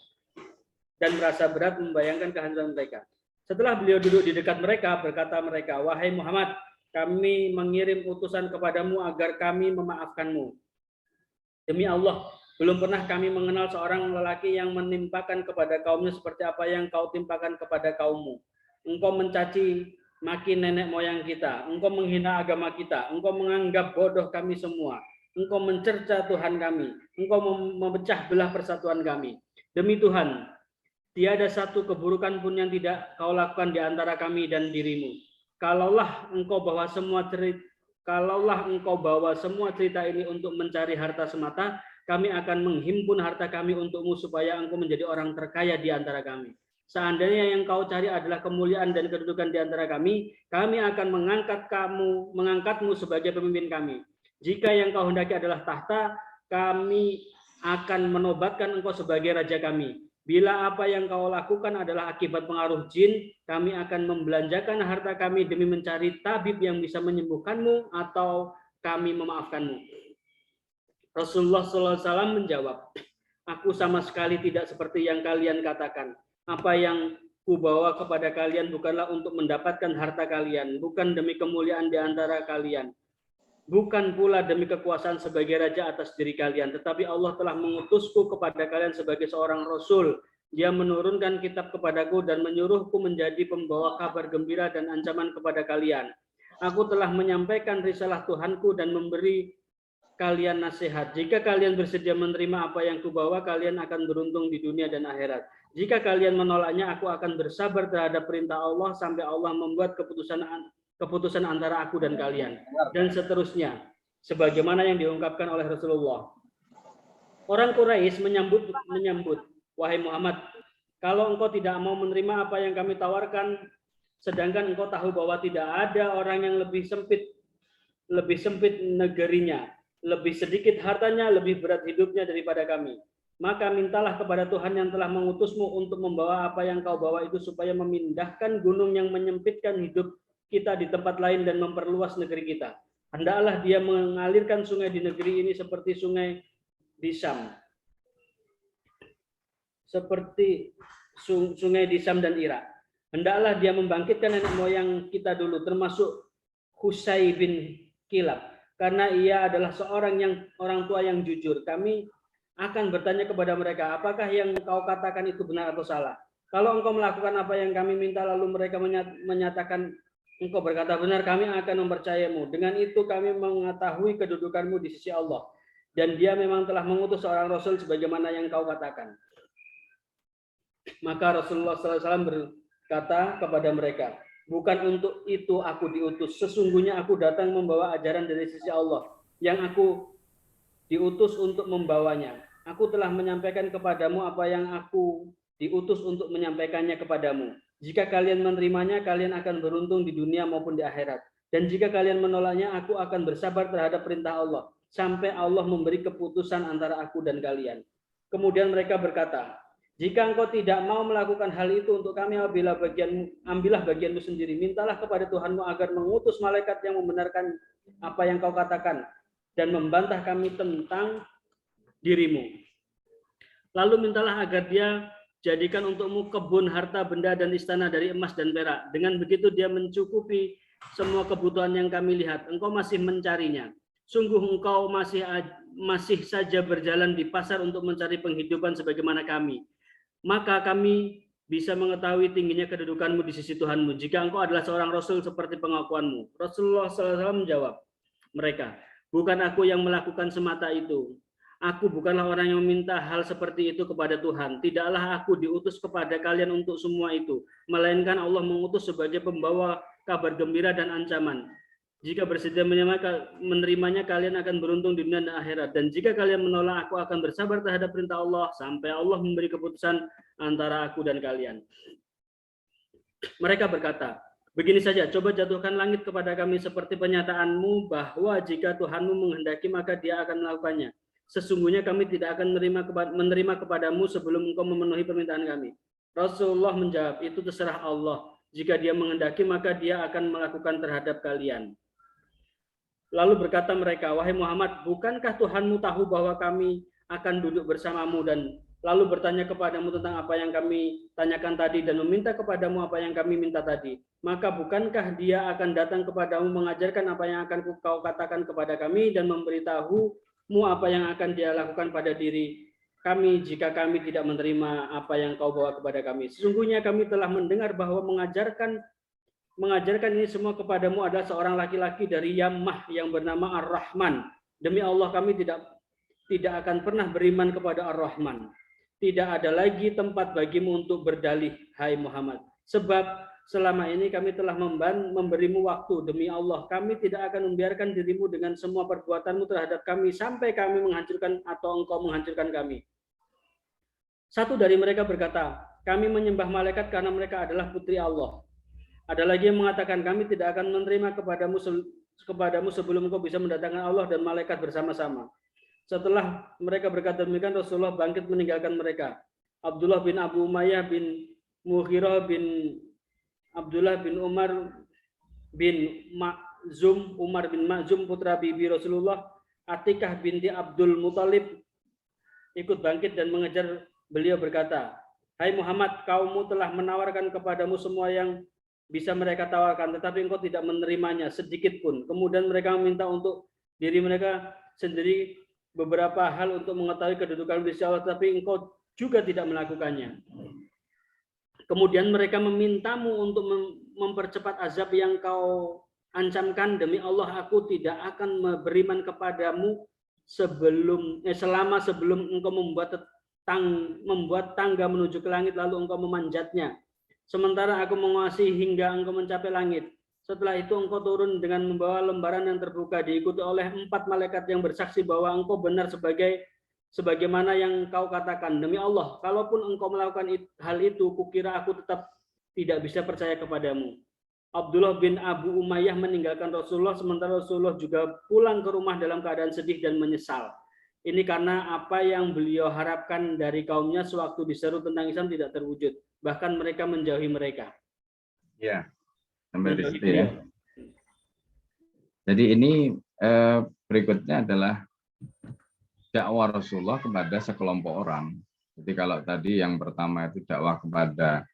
Dan merasa berat membayangkan kehancuran mereka. Setelah beliau duduk di dekat mereka, berkata mereka, "Wahai Muhammad, kami mengirim utusan kepadamu agar kami memaafkanmu. Demi Allah, belum pernah kami mengenal seorang lelaki yang menimpakan kepada kaumnya seperti apa yang kau timpakan kepada kaummu. Engkau mencaci maki nenek moyang kita, engkau menghina agama kita, engkau menganggap bodoh kami semua, engkau mencerca Tuhan kami, engkau memecah belah persatuan kami. Demi Tuhan, tiada satu keburukan pun yang tidak kau lakukan di antara kami dan dirimu. Kalaulah engkau bawa semua cerita ini untuk mencari harta semata, kami akan menghimpun harta kami untukmu supaya engkau menjadi orang terkaya di antara kami. Seandainya yang kau cari adalah kemuliaan dan kedudukan di antara kami akan mengangkatmu sebagai pemimpin kami. Jika yang kau hendaki adalah tahta, kami akan menobatkan engkau sebagai raja kami. Bila apa yang kau lakukan adalah akibat pengaruh jin, kami akan membelanjakan harta kami demi mencari tabib yang bisa menyembuhkanmu atau kami memaafkanmu." Rasulullah SAW menjawab, "Aku sama sekali tidak seperti yang kalian katakan. Apa yang kubawa kepada kalian bukanlah untuk mendapatkan harta kalian, bukan demi kemuliaan di antara kalian, bukan pula demi kekuasaan sebagai raja atas diri kalian, tetapi Allah telah mengutusku kepada kalian sebagai seorang Rasul. Dia menurunkan kitab kepadaku dan menyuruhku menjadi pembawa kabar gembira dan ancaman kepada kalian. Aku telah menyampaikan risalah Tuhanku dan memberi kalian nasihat. Jika kalian bersedia menerima apa yang kubawa, kalian akan beruntung di dunia dan akhirat. Jika kalian menolaknya, aku akan bersabar terhadap perintah Allah sampai Allah membuat keputusan antara aku dan kalian." Dan seterusnya, sebagaimana yang diungkapkan oleh Rasulullah. Orang Quraisy menyambut, "Wahai Muhammad, kalau engkau tidak mau menerima apa yang kami tawarkan, sedangkan engkau tahu bahwa tidak ada orang yang lebih sempit negerinya, lebih sedikit hartanya, lebih berat hidupnya daripada kami, maka mintalah kepada Tuhan yang telah mengutusmu untuk membawa apa yang kau bawa itu supaya memindahkan gunung yang menyempitkan hidup kita di tempat lain dan memperluas negeri kita. Hendaklah dia mengalirkan sungai di negeri ini seperti sungai di Syam. Seperti sungai di Syam dan Irak. Hendaklah dia membangkitkan nenek moyang kita dulu, termasuk Husay bin Kilab, karena ia adalah orang tua yang jujur. Kami akan bertanya kepada mereka, apakah yang kau katakan itu benar atau salah? Kalau engkau melakukan apa yang kami minta lalu mereka menyatakan engkau berkata benar, kami akan mempercayamu. Dengan itu kami mengetahui kedudukanmu di sisi Allah. Dan dia memang telah mengutus seorang Rasul sebagaimana yang kau katakan. Maka Rasulullah SAW berkata kepada mereka, bukan untuk itu aku diutus. Sesungguhnya aku datang membawa ajaran dari sisi Allah yang aku diutus untuk membawanya. Aku telah menyampaikan kepadamu apa yang aku diutus untuk menyampaikannya kepadamu. Jika kalian menerimanya, kalian akan beruntung di dunia maupun di akhirat. Dan jika kalian menolaknya, aku akan bersabar terhadap perintah Allah, sampai Allah memberi keputusan antara aku dan kalian. Kemudian mereka berkata, jika engkau tidak mau melakukan hal itu untuk kami, ambillah bagianmu sendiri. Mintalah kepada Tuhanmu agar mengutus malaikat yang membenarkan apa yang kau katakan dan membantah kami tentang dirimu. Lalu mintalah agar dia jadikan untukmu kebun, harta, benda, dan istana dari emas dan perak. Dengan begitu dia mencukupi semua kebutuhan yang kami lihat. Engkau masih mencarinya. Sungguh engkau masih saja berjalan di pasar untuk mencari penghidupan sebagaimana kami. Maka kami bisa mengetahui tingginya kedudukanmu di sisi Tuhanmu jika engkau adalah seorang Rasul seperti pengakuanmu. Rasulullah SAW menjawab mereka, bukan aku yang melakukan semata itu. Aku bukanlah orang yang meminta hal seperti itu kepada Tuhan. Tidaklah aku diutus kepada kalian untuk semua itu, melainkan Allah mengutus sebagai pembawa kabar gembira dan ancaman. Jika bersedia menerimanya, kalian akan beruntung di dunia dan akhirat. Dan jika kalian menolak, aku akan bersabar terhadap perintah Allah sampai Allah memberi keputusan antara aku dan kalian. Mereka berkata, begini saja, coba jatuhkan langit kepada kami seperti penyataanmu bahwa jika Tuhanmu menghendaki maka dia akan melakukannya. Sesungguhnya kami tidak akan menerima kepadamu sebelum engkau memenuhi permintaan kami. Rasulullah menjawab, itu terserah Allah. Jika dia menghendaki maka dia akan melakukan terhadap kalian. Lalu berkata mereka, wahai Muhammad, bukankah Tuhanmu tahu bahwa kami akan duduk bersamamu dan lalu bertanya kepadamu tentang apa yang kami tanyakan tadi dan meminta kepadamu apa yang kami minta tadi, maka bukankah dia akan datang kepadamu mengajarkan apa yang akan kau katakan kepada kami dan memberitahumu apa yang akan dia lakukan pada diri kami jika kami tidak menerima apa yang kau bawa kepada kami. Sesungguhnya kami telah mendengar bahwa mengajarkan ini semua kepadamu adalah seorang laki-laki dari Yammah yang bernama Ar-Rahman. Demi Allah kami tidak akan pernah beriman kepada Ar-Rahman. Tidak ada lagi tempat bagimu untuk berdalih, hai Muhammad. Sebab selama ini kami telah memberimu waktu. Demi Allah, kami tidak akan membiarkan dirimu dengan semua perbuatanmu terhadap kami sampai kami menghancurkan atau engkau menghancurkan kami. Satu dari mereka berkata, kami menyembah malaikat karena mereka adalah putri Allah. Ada lagi yang mengatakan, kami tidak akan menerima kepadamu sebelum engkau bisa mendatangkan Allah dan malaikat bersama-sama. Setelah mereka berkata demikian, Rasulullah bangkit meninggalkan mereka. Abdullah bin Abu Umayyah bin Mughirah bin Abdullah bin Umar bin Ma'zum putra bibi Rasulullah, Atikah binti Abdul Muthalib ikut bangkit dan mengejar beliau berkata, hai Muhammad, kaummu telah menawarkan kepadamu semua yang bisa mereka tawarkan, tetapi engkau tidak menerimanya sedikit pun. Kemudian mereka meminta untuk diri mereka sendiri beberapa hal untuk mengetahui kedudukan di sisi Allah, tapi engkau juga tidak melakukannya. Kemudian mereka memintamu untuk mempercepat azab yang kau ancamkan. Demi Allah, aku tidak akan beriman kepadamu selama sebelum engkau membuat tangga menuju ke langit lalu engkau memanjatnya. Sementara aku menguasai hingga engkau mencapai langit. Setelah itu engkau turun dengan membawa lembaran yang terbuka diikuti oleh 4 malaikat yang bersaksi bahwa engkau benar sebagaimana yang kau katakan. Demi Allah, kalaupun engkau melakukan hal itu, kukira aku tetap tidak bisa percaya kepadamu. Abdullah bin Abu Umayyah meninggalkan Rasulullah, sementara Rasulullah juga pulang ke rumah dalam keadaan sedih dan menyesal. Ini karena apa yang beliau harapkan dari kaumnya sewaktu diseru tentang Islam tidak terwujud. Bahkan mereka menjauhi mereka. Ya, sampai di situ ya. Jadi ini berikutnya adalah dakwah Rasulullah kepada sekelompok orang. Jadi kalau tadi yang pertama itu dakwah kepada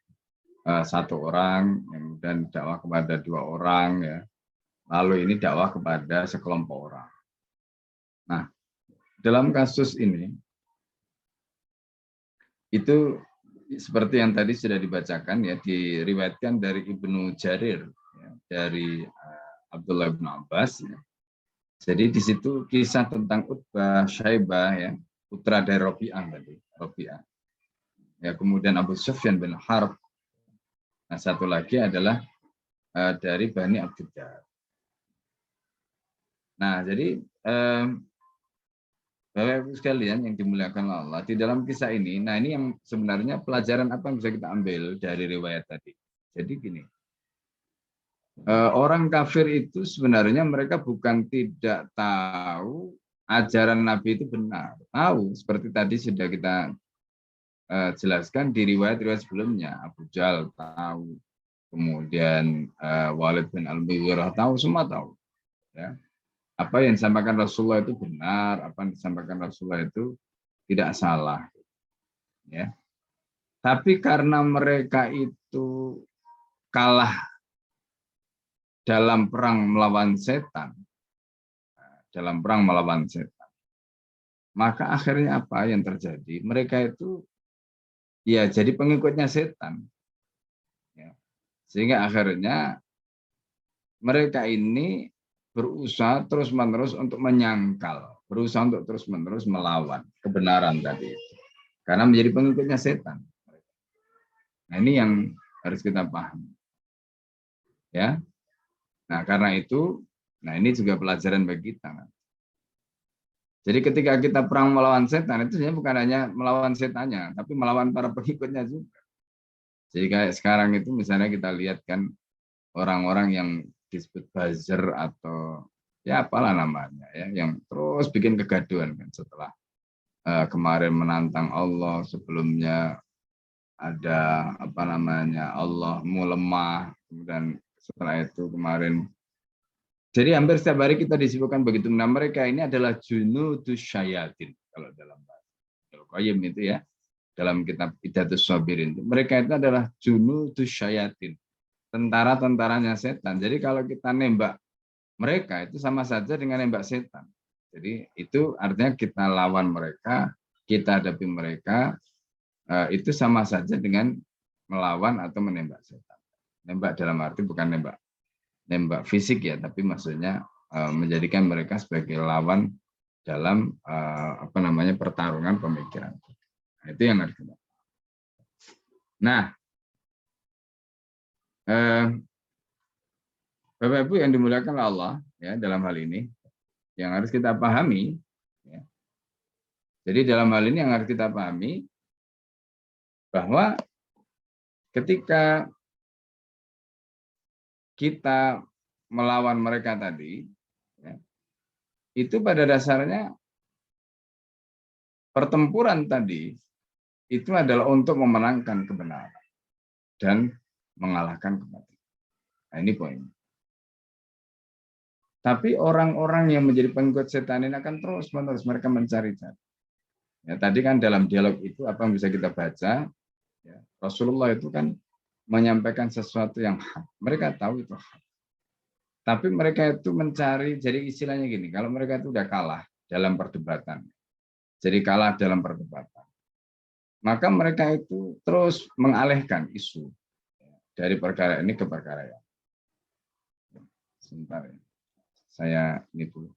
1 orang, dan dakwah kepada 2 orang, ya. Lalu ini dakwah kepada sekelompok orang. Nah, dalam kasus ini itu seperti yang tadi sudah dibacakan ya, diriwayatkan dari Ibnu Jarir ya, dari Abdullah bin Abbas ya. Jadi di situ kisah tentang Utbah, Syaibah ya, putra dari Rabi'ah tadi, Rabi'ah. Ya, kemudian Abu Sufyan bin Harb. Nah, satu lagi adalah dari Bani Abdul Dar. Nah, jadi Bapak Ibu sekalian yang dimuliakan Allah, di dalam kisah ini, nah ini yang sebenarnya pelajaran apa yang bisa kita ambil dari riwayat tadi. Jadi gini, orang kafir itu sebenarnya mereka bukan tidak tahu ajaran Nabi itu benar. Tahu, seperti tadi sudah kita jelaskan di riwayat-riwayat sebelumnya. Abu Jahal tahu, kemudian Walid bin Al-Mughirah tahu, semua tahu. Ya. Apa yang disampaikan Rasulullah itu benar, apa yang disampaikan Rasulullah itu tidak salah. Ya. Tapi karena mereka itu kalah dalam perang melawan setan, maka akhirnya apa yang terjadi? Mereka itu ya jadi pengikutnya setan. Ya. Sehingga akhirnya mereka ini berusaha terus-menerus untuk menyangkal, berusaha untuk terus-menerus melawan kebenaran tadi. Karena menjadi pengikutnya setan. Nah, ini yang harus kita pahami. Ya. Nah, karena itu, nah ini juga pelajaran bagi kita. Jadi ketika kita perang melawan setan, itu sebenarnya bukan hanya melawan setannya, tapi melawan para pengikutnya juga. Jadi kayak sekarang itu misalnya kita lihat kan orang-orang yang disebut buzzer atau ya apalah namanya ya, yang terus bikin kegaduhan kan setelah kemarin menantang Allah, sebelumnya ada apa namanya Allah mau lemah, kemudian setelah itu kemarin. Jadi hampir setiap hari kita disebutkan begitu. Nah, mereka ini adalah junudus syayatin kalau dalam bahasa Al-Qayyim itu ya. dalam kitab Iddatus Sabirin. Mereka itu adalah junudus syayatin, tentara-tentaranya setan. Jadi kalau kita nembak mereka itu sama saja dengan nembak setan. Jadi itu artinya kita lawan mereka, kita hadapi mereka, itu sama saja dengan melawan atau menembak setan. Nembak dalam arti bukan nembak fisik ya, tapi maksudnya menjadikan mereka sebagai lawan dalam pertarungan pemikiran. Nah, itu yang harus kita. Nah, Bapak Ibu yang dimuliakan Allah ya dalam hal ini yang harus kita pahami. Ya. Jadi dalam hal ini yang harus kita pahami bahwa ketika kita melawan mereka tadi, ya, itu pada dasarnya pertempuran tadi itu adalah untuk memenangkan kebenaran dan mengalahkan kematian. Nah, ini poin. Tapi orang-orang yang menjadi pengikut setan ini akan terus-menerus mereka mencari-cari. Ya, tadi kan dalam dialog itu apa yang bisa kita baca, ya, Rasulullah itu kan menyampaikan sesuatu yang hak. Mereka tahu itu hak. Tapi mereka itu mencari, jadi istilahnya gini, kalau mereka itu udah kalah dalam perdebatan, jadi kalah dalam perdebatan, maka mereka itu terus mengalihkan isu dari perkara ini ke perkara yang. Sebentar ya, saya ini dulu.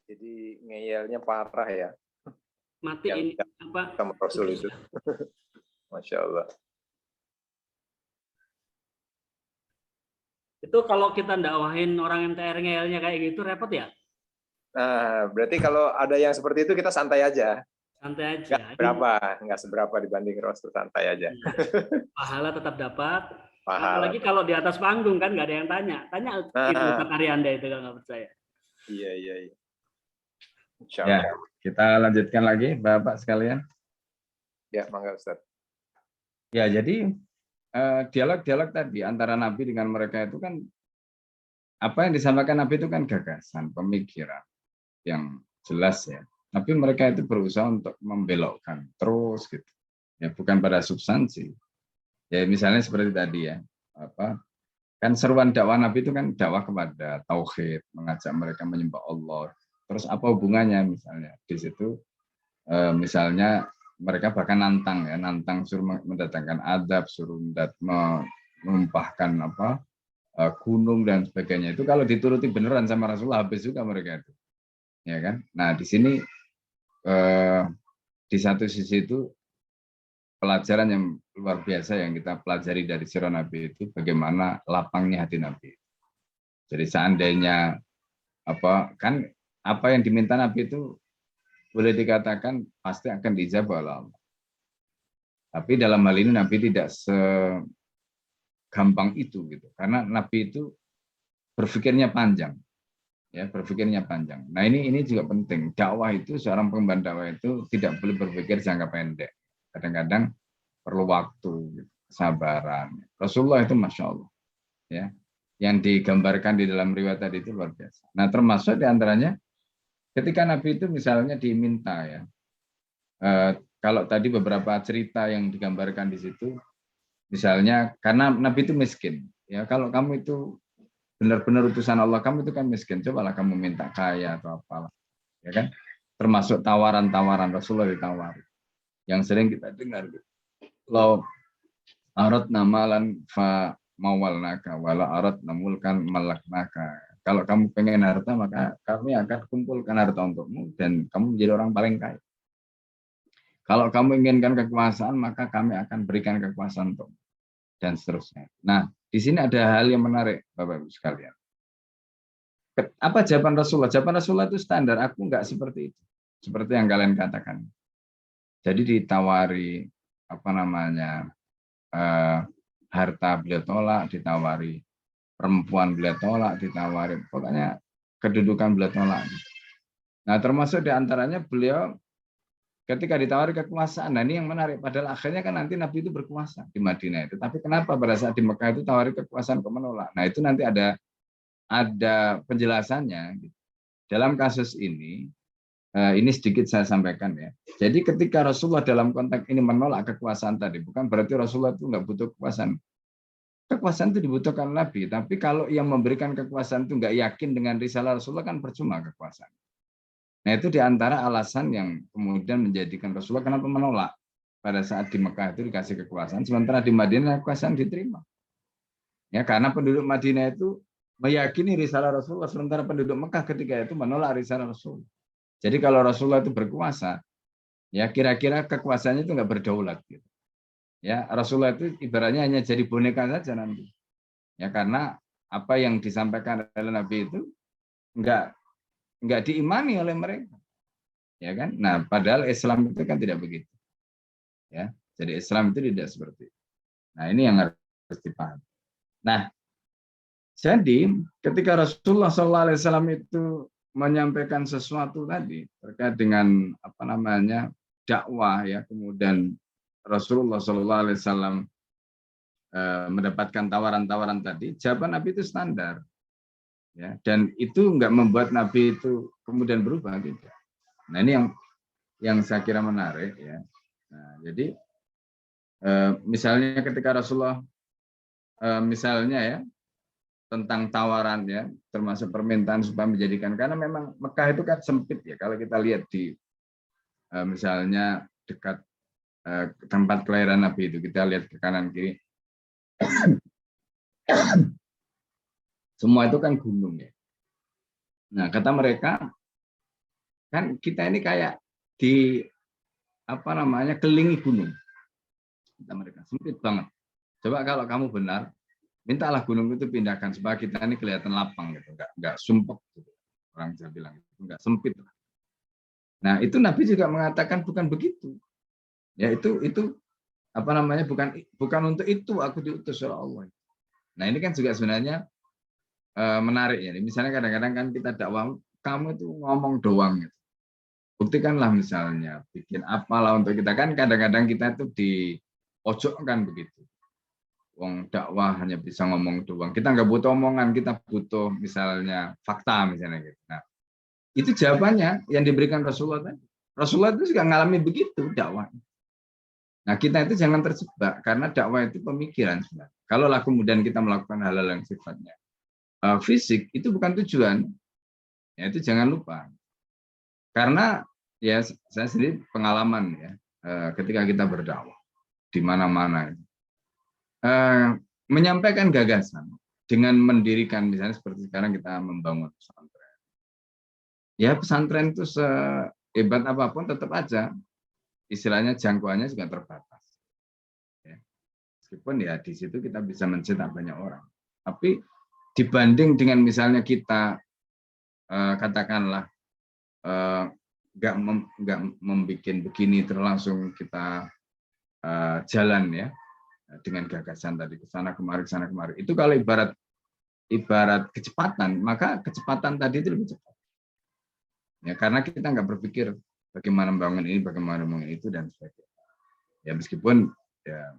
Jadi ngeyelnya parah ya. Mati Yang ini apa? sama Rasul itu. Masya Allah. Itu kalau kita dakwahin orang MTR ngeyelnya kayak gitu repot ya? Nah, berarti kalau ada yang seperti itu kita santai aja. Santai aja. Nggak seberapa dibanding Rasul, santai aja. Pahala tetap dapat. Pahala. Apalagi kalau di atas panggung kan nggak ada yang tanya. Tanya itu Pak Arianda itu kalau nggak percaya. Iya. Ya, kita lanjutkan lagi, Bapak sekalian. Ya, mangga Ustaz. Ya, jadi dialog-dialog tadi antara Nabi dengan mereka itu kan apa yang disampaikan Nabi itu kan gagasan, pemikiran yang jelas ya. Tapi mereka itu berusaha untuk membelokkan terus gitu. Ya, bukan pada substansi. Ya, misalnya seperti tadi ya, kan seruan dakwah Nabi itu kan dakwah kepada tauhid, mengajak mereka menyembah Allah. Terus apa hubungannya misalnya di situ misalnya mereka bahkan nantang suruh mendatangkan adab, suruh menumpahkan gunung dan sebagainya. Itu kalau dituruti beneran sama Rasulullah habis juga mereka itu. Ya kan? Nah, di sini di satu sisi itu pelajaran yang luar biasa yang kita pelajari dari sirah Nabi itu bagaimana lapangnya hati Nabi. Jadi seandainya apa yang diminta Nabi itu boleh dikatakan pasti akan dijawab oleh Allah. Tapi dalam hal ini Nabi tidak segampang itu gitu. Karena Nabi itu berpikirnya panjang. Ya, berpikirnya panjang. Nah, ini juga penting. Dakwah itu seorang pengemban dakwah itu tidak boleh berpikir jangka pendek. Kadang-kadang perlu waktu, kesabaran. Rasulullah itu Masya Allah. Ya, yang digambarkan di dalam riwayat tadi itu luar biasa. Nah, termasuk diantaranya ketika Nabi itu misalnya diminta ya, kalau tadi beberapa cerita yang digambarkan di situ, misalnya karena Nabi itu miskin, ya kalau kamu itu benar-benar utusan Allah, kamu itu kan miskin, cobalah kamu minta kaya atau apalah, ya kan? Termasuk tawaran-tawaran Rasulullah ditawari, yang sering kita dengar, lo arat namalan fa mawalnaka, wala arat namulkan malaknaka. Kalau kamu pengen harta, maka kami akan kumpulkan harta untukmu dan kamu menjadi orang paling kaya. Kalau kamu inginkan kekuasaan, maka kami akan berikan kekuasaan untuk dan seterusnya. Nah, di sini ada hal yang menarik, Bapak Ibu sekalian. Apa jawaban Rasulullah? Jawaban Rasulullah itu standar. Aku enggak seperti itu. Seperti yang kalian katakan. Jadi ditawari apa namanya harta beliau tolak, ditawari perempuan beliau tolak, ditawari pokoknya kedudukan beliau tolak. Nah, termasuk diantaranya beliau ketika ditawari kekuasaan. Nah, ini yang menarik. Padahal akhirnya kan nanti Nabi itu berkuasa di Madinah itu. Tapi kenapa pada saat di Mekah itu tawari kekuasaan kok menolak? Nah, itu nanti ada penjelasannya. Dalam kasus ini sedikit saya sampaikan ya. Jadi ketika Rasulullah dalam konteks ini menolak kekuasaan tadi, bukan berarti Rasulullah itu nggak butuh kekuasaan. Kekuasaan itu dibutuhkan Nabi. Tapi kalau yang memberikan kekuasaan itu nggak yakin dengan risalah Rasulullah, kan percuma kekuasaan. Nah, itu diantara alasan yang kemudian menjadikan Rasulullah kenapa menolak pada saat di Mekah itu dikasih kekuasaan, sementara di Madinah kekuasaan diterima. Ya, karena penduduk Madinah itu meyakini risalah Rasulullah, sementara penduduk Mekah ketika itu menolak risalah Rasul. Jadi kalau Rasulullah itu berkuasa, ya kira-kira kekuasaannya itu nggak berdaulat. Gitu. Ya, Rasulullah itu ibaratnya hanya jadi boneka saja nanti. Ya, karena apa yang disampaikan oleh Nabi itu nggak diimani oleh mereka, ya kan? Nah, padahal Islam itu kan tidak begitu, ya. Jadi Islam itu tidak seperti itu. Nah, ini yang harus dipahami. Nah, jadi ketika Rasulullah SAW itu menyampaikan sesuatu tadi terkait dengan apa namanya dakwah, ya, kemudian Rasulullah SAW mendapatkan tawaran-tawaran tadi, jawaban Nabi itu standar. Ya, dan itu enggak membuat Nabi itu kemudian berubah, tidak. Nah, ini yang saya kira menarik, ya. Nah, jadi misalnya ketika Rasulullah misalnya ya tentang tawaran, ya, termasuk permintaan supaya menjadikan, karena memang Mekah itu kan sempit, ya, kalau kita lihat di misalnya dekat tempat kelahiran Nabi itu, kita lihat ke kanan kiri semua itu kan gunung, ya. Nah, kata mereka, kan kita ini kayak di apa namanya kelilingi gunung. Kata mereka, sempit banget. Coba kalau kamu benar, mintalah gunung itu pindahkan supaya kita ini kelihatan lapang gitu, enggak sumpek gitu. Orang saya bilang itu enggak sempit. Nah, itu Nabi juga mengatakan bukan begitu. Ya, itu apa namanya bukan untuk itu aku diutus oleh Allah. Nah, ini kan juga sebenarnya menarik ya. Misalnya kadang-kadang kan kita dakwah, kamu itu ngomong doang gitu. Buktikanlah misalnya, bikin apalah untuk kita, kan kadang-kadang kita itu dipojokkan begitu. Wong dakwah hanya bisa ngomong doang. Kita nggak butuh omongan, kita butuh misalnya fakta misalnya gitu. Nah, itu jawabannya yang diberikan Rasulullah tadi. Rasulullah itu juga ngalami begitu dakwah. Nah, kita itu jangan terjebak karena dakwah itu pemikiran sebenarnya. Kalaulah kemudian kita melakukan hal-hal yang sifatnya fisik, itu bukan tujuan. Ya, itu jangan lupa. Karena ya saya sendiri pengalaman ya ketika kita berdakwah di mana-mana menyampaikan gagasan dengan mendirikan misalnya seperti sekarang kita membangun pesantren. Ya, pesantren itu sehebat apapun tetap aja istilahnya jangkauannya juga terbatas. Ya. Meskipun ya di situ kita bisa mencetak banyak orang. Tapi dibanding dengan misalnya kita katakanlah nggak membuat begini terus langsung kita jalan ya dengan gagasan tadi ke sana kemari itu kalau ibarat kecepatan, maka kecepatan tadi itu lebih cepat ya, karena kita nggak berpikir bagaimana membangun ini, bagaimana membangun itu dan sebagainya ya. Meskipun ya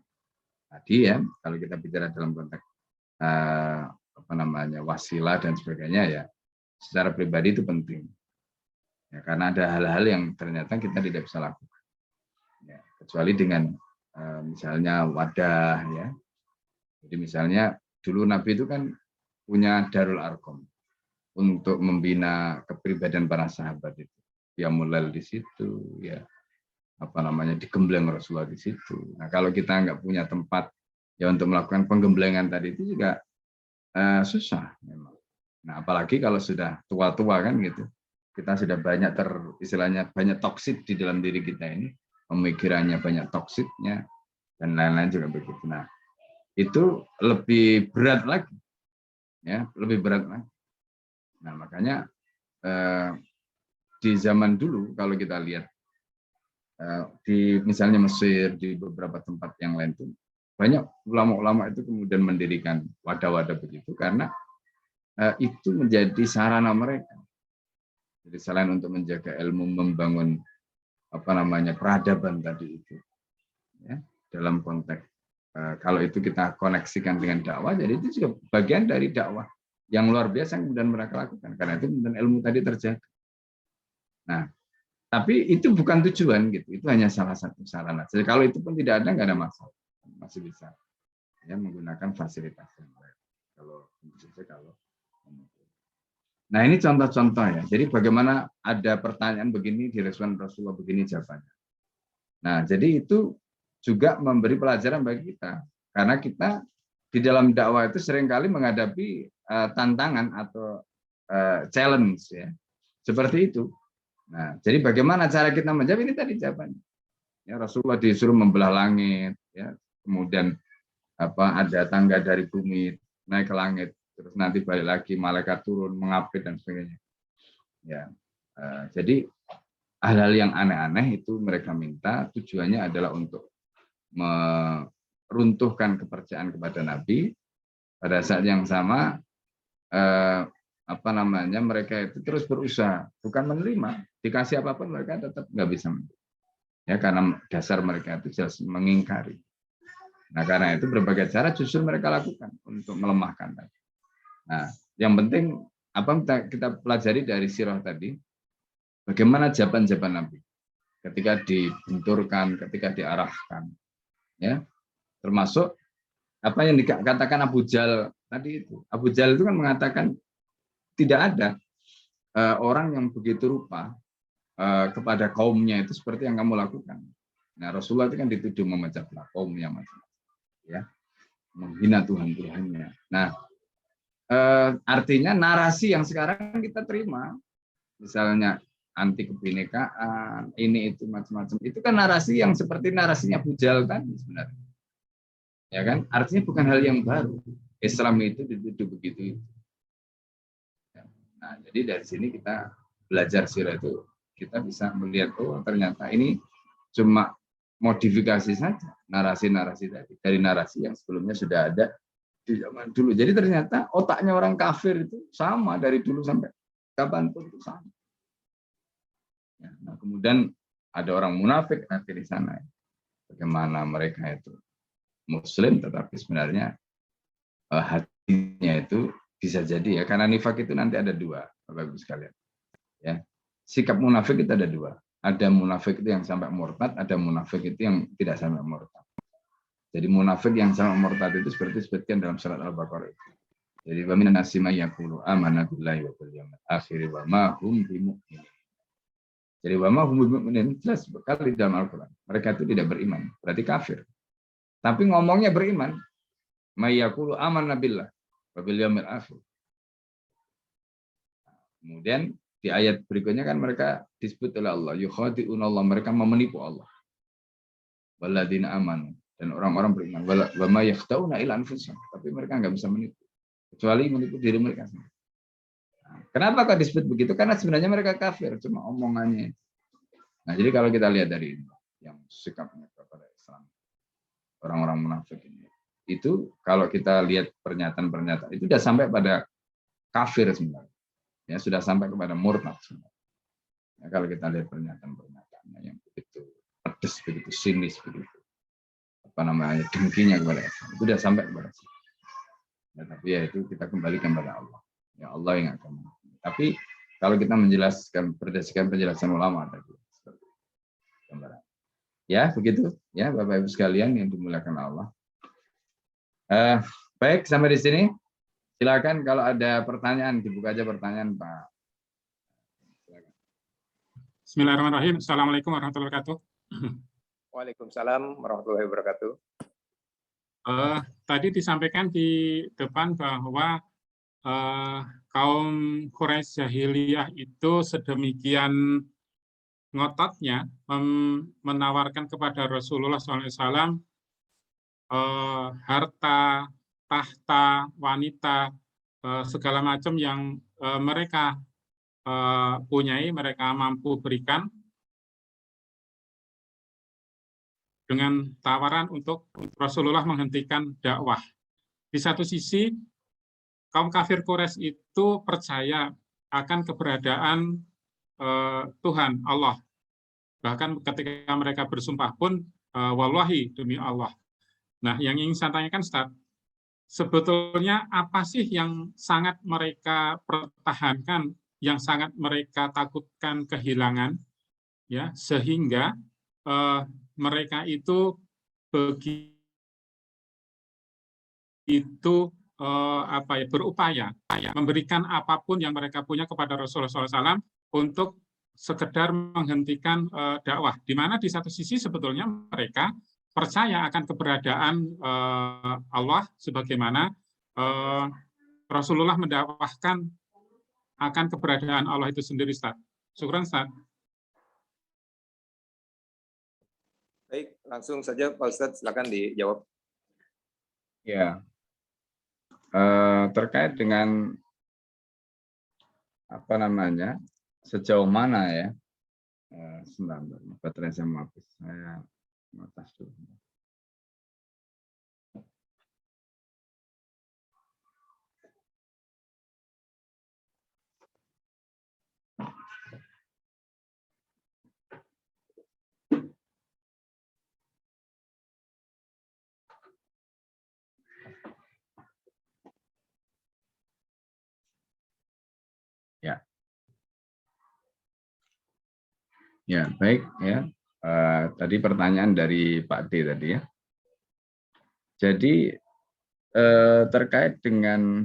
tadi ya kalau kita bicara dalam konteks apa namanya wasilah dan sebagainya ya secara pribadi itu penting ya, karena ada hal-hal yang ternyata kita tidak bisa lakukan ya, kecuali dengan misalnya wadah ya. Jadi misalnya dulu Nabi itu kan punya Darul Arqam untuk membina kepribadian para sahabat itu. Ya mulai di situ ya apa namanya digembleng Rasulullah di situ. Nah, kalau kita nggak punya tempat ya untuk melakukan penggemblengan tadi itu juga susah memang. Nah, apalagi kalau sudah tua-tua kan gitu. Kita sudah banyak istilahnya banyak toksit di dalam diri kita ini. pemikirannya banyak toksiknya, dan lain-lain juga begitu. Nah, itu lebih berat lagi, ya, lebih berat lagi. Nah, makanya di zaman dulu kalau kita lihat di misalnya Mesir, di beberapa tempat yang lain itu banyak ulama-ulama itu kemudian mendirikan wadah-wadah begitu karena itu menjadi sarana mereka. Jadi selain untuk menjaga ilmu, membangun peradaban tadi itu, ya, dalam konteks kalau itu kita koneksikan dengan dakwah, jadi itu juga bagian dari dakwah yang luar biasa yang kemudian mereka lakukan. Karena itu kemudian ilmu tadi terjaga. Nah, tapi itu bukan tujuan gitu. Itu hanya salah satu sarana. Jadi kalau itu pun tidak ada, nggak ada masalah, masih bisa ya menggunakan fasilitas yang lain. Kalau nah ini contoh-contoh ya. Jadi bagaimana ada pertanyaan begini direspon Rasulullah begini jawabannya. Nah, jadi itu juga memberi pelajaran bagi kita. Karena kita di dalam dakwah itu seringkali menghadapi tantangan atau challenge ya. Seperti itu. Nah, jadi bagaimana cara kita menjawab ini tadi jawabannya. Ya, Rasulullah disuruh membelah langit ya. Kemudian ada tangga dari bumi naik ke langit, terus nanti balik lagi malaikat turun mengapit dan sebagainya. Ya, jadi hal-hal yang aneh-aneh itu mereka minta tujuannya adalah untuk meruntuhkan kepercayaan kepada Nabi. Pada saat yang sama mereka itu terus berusaha, bukan menerima, dikasih apapun mereka tetap nggak bisa menerima. Ya, karena dasar mereka itu jelas mengingkari. Nah, karena itu berbagai cara justru mereka lakukan untuk melemahkan. Nah, yang penting apa kita pelajari dari sirah tadi, bagaimana jawaban-jawaban Nabi ketika dibenturkan, ketika diarahkan, ya, termasuk apa yang dikatakan Abu Jahal tadi itu. Abu Jahal itu kan mengatakan tidak ada orang yang begitu rupa kepada kaumnya itu seperti yang kamu lakukan. Nah, Rasulullah itu kan dituduh memecah belah kaumnya macam-macam. Ya, menghina Tuhan-Tuhannya. Nah, artinya narasi yang sekarang kita terima, misalnya anti kebinekaan, ini itu macam-macam, itu kan narasi yang seperti narasinya Abu Jahal tadi sebenarnya. Ya kan? Artinya bukan hal yang baru. Islam itu dituduh begitu. Nah, jadi dari sini kita belajar sirah itu, kita bisa melihat ternyata ini cuma modifikasi saja narasi-narasi tadi dari narasi yang sebelumnya sudah ada di zaman dulu. Jadi ternyata otaknya orang kafir itu sama dari dulu sampai kapanpun itu sama. Ya, nah, kemudian ada orang munafik nanti di sana. Bagaimana mereka itu Muslim tetapi sebenarnya hatinya itu bisa jadi ya, karena nifak itu nanti ada dua, Bapak Ibu sekalian. Ya, sikap munafik itu ada dua. Ada munafik itu yang sampai murtad, ada munafik itu yang tidak sampai murtad. Jadi munafik yang sampai murtad itu seperti disebutkan dalam surat Al-Baqarah itu. Jadi wa minan nasi may yaqulu amanna billahi wa bil yawmil akhir wa ma hum bimu'minin. Jadi wa ma hum bimu'minin jelas sekali dalam Al-Qur'an. Mereka itu tidak beriman, berarti kafir. Tapi ngomongnya beriman. May yaqulu amanna billahi wa bil yawmil akhir. Kemudian di ayat berikutnya kan mereka disebut oleh Allah, yukhadi'un Allah, mereka menipu Allah. Walladzina amanu, dan orang-orang beriman, wa ma yakhda'una illa anfusahum, tapi mereka enggak bisa menipu kecuali menipu diri mereka sendiri. Nah, kenapa kok disebut begitu? Karena sebenarnya mereka kafir, cuma omongannya. Nah, jadi kalau kita lihat dari yang sikapnya kepada Islam, orang-orang munafik ini, itu kalau kita lihat pernyataan-pernyataan itu sudah sampai pada kafir sebenarnya. Ya, sudah sampai kepada murtad. Ya, kalau kita lihat pernyataan-pernyataannya yang begitu pedes, begitu sinis, begitu dengkinya kepada Islam, itu sudah sampai kepada situ. Ya, tapi ya itu kita kembalikan kepada Allah. Ya Allah yang akan. Tapi kalau kita menjelaskan berdasarkan penjelasan ulama tadi, ya begitu ya Bapak Ibu sekalian yang dimuliakan Allah. Baik, sampai di sini. Silakan kalau ada pertanyaan, dibuka aja pertanyaan, Pak. Silakan. Bismillahirrahmanirrahim. Assalamualaikum warahmatullahi wabarakatuh. Waalaikumsalam warahmatullahi wabarakatuh. Tadi disampaikan di depan bahwa kaum Quraisy jahiliyah itu sedemikian ngototnya menawarkan kepada Rasulullah SAW harta, tahta, wanita, segala macam yang mereka punyai, mereka mampu berikan dengan tawaran untuk Rasulullah menghentikan dakwah. Di satu sisi, kaum kafir Quraisy itu percaya akan keberadaan Tuhan, Allah. Bahkan ketika mereka bersumpah pun, wallahi, demi Allah. Nah, yang ingin saya tanyakan, Ustaz, sebetulnya apa sih yang sangat mereka pertahankan, yang sangat mereka takutkan kehilangan, ya, sehingga mereka itu begitu berupaya memberikan apapun yang mereka punya kepada Rasulullah SAW untuk sekedar menghentikan dakwah. Di mana di satu sisi sebetulnya mereka percaya akan keberadaan Allah, sebagaimana Rasulullah mendakwahkan akan keberadaan Allah itu sendiri, Ustaz. Syukran, Ustaz. Baik, langsung saja Pak Ustadz, silakan dijawab. Ya, terkait dengan apa namanya, sejauh mana ya, sebentar, baterai saya mau habis, saya atas dulu. Ya, baik ya. Tadi pertanyaan dari Pak D tadi ya. Jadi terkait dengan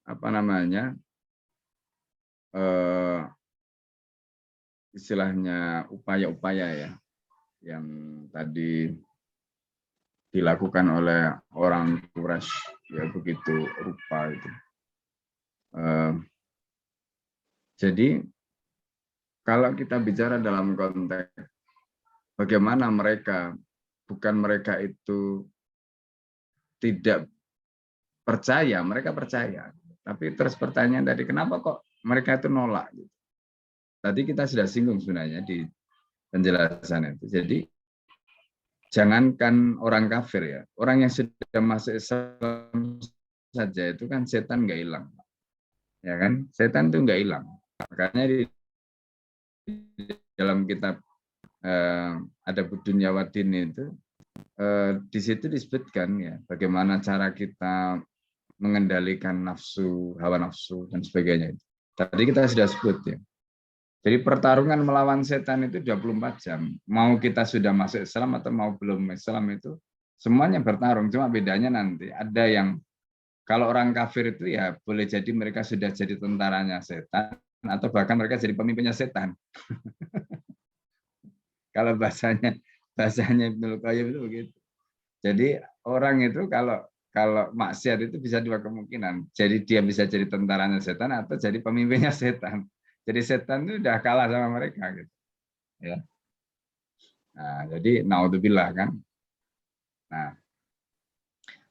apa namanya, istilahnya upaya-upaya ya yang tadi dilakukan oleh orang Quraisy, ya begitu rupa itu. Jadi kalau kita bicara dalam konteks bagaimana mereka, bukan mereka itu tidak percaya, mereka percaya. Tapi terus pertanyaan tadi, kenapa kok mereka itu nolak? Tadi kita sudah singgung sebenarnya di penjelasan itu. Jadi jangankan orang kafir ya, orang yang sudah masuk Islam saja itu kan setan nggak hilang, ya kan? Setan itu nggak hilang. Makanya di dalam kitab ada Dunya wa Din itu di situ disebutkan ya bagaimana cara kita mengendalikan nafsu, hawa nafsu dan sebagainya. Tadi kita sudah sebut ya. Jadi pertarungan melawan setan itu 24 jam. Mau kita sudah masuk Islam atau mau belum Islam itu semuanya bertarung. Cuma bedanya nanti ada yang kalau orang kafir itu ya boleh jadi mereka sudah jadi tentaranya setan atau bahkan mereka jadi pemimpinnya setan. Kalau bahasanya Ibnu Qayyim itu begitu. Jadi orang itu kalau maksiat itu bisa dua kemungkinan. Jadi dia bisa jadi tentaranya setan atau jadi pemimpinnya setan. Jadi setan itu udah kalah sama mereka gitu. Ya. Nah, jadi naudzubillah kan. Nah,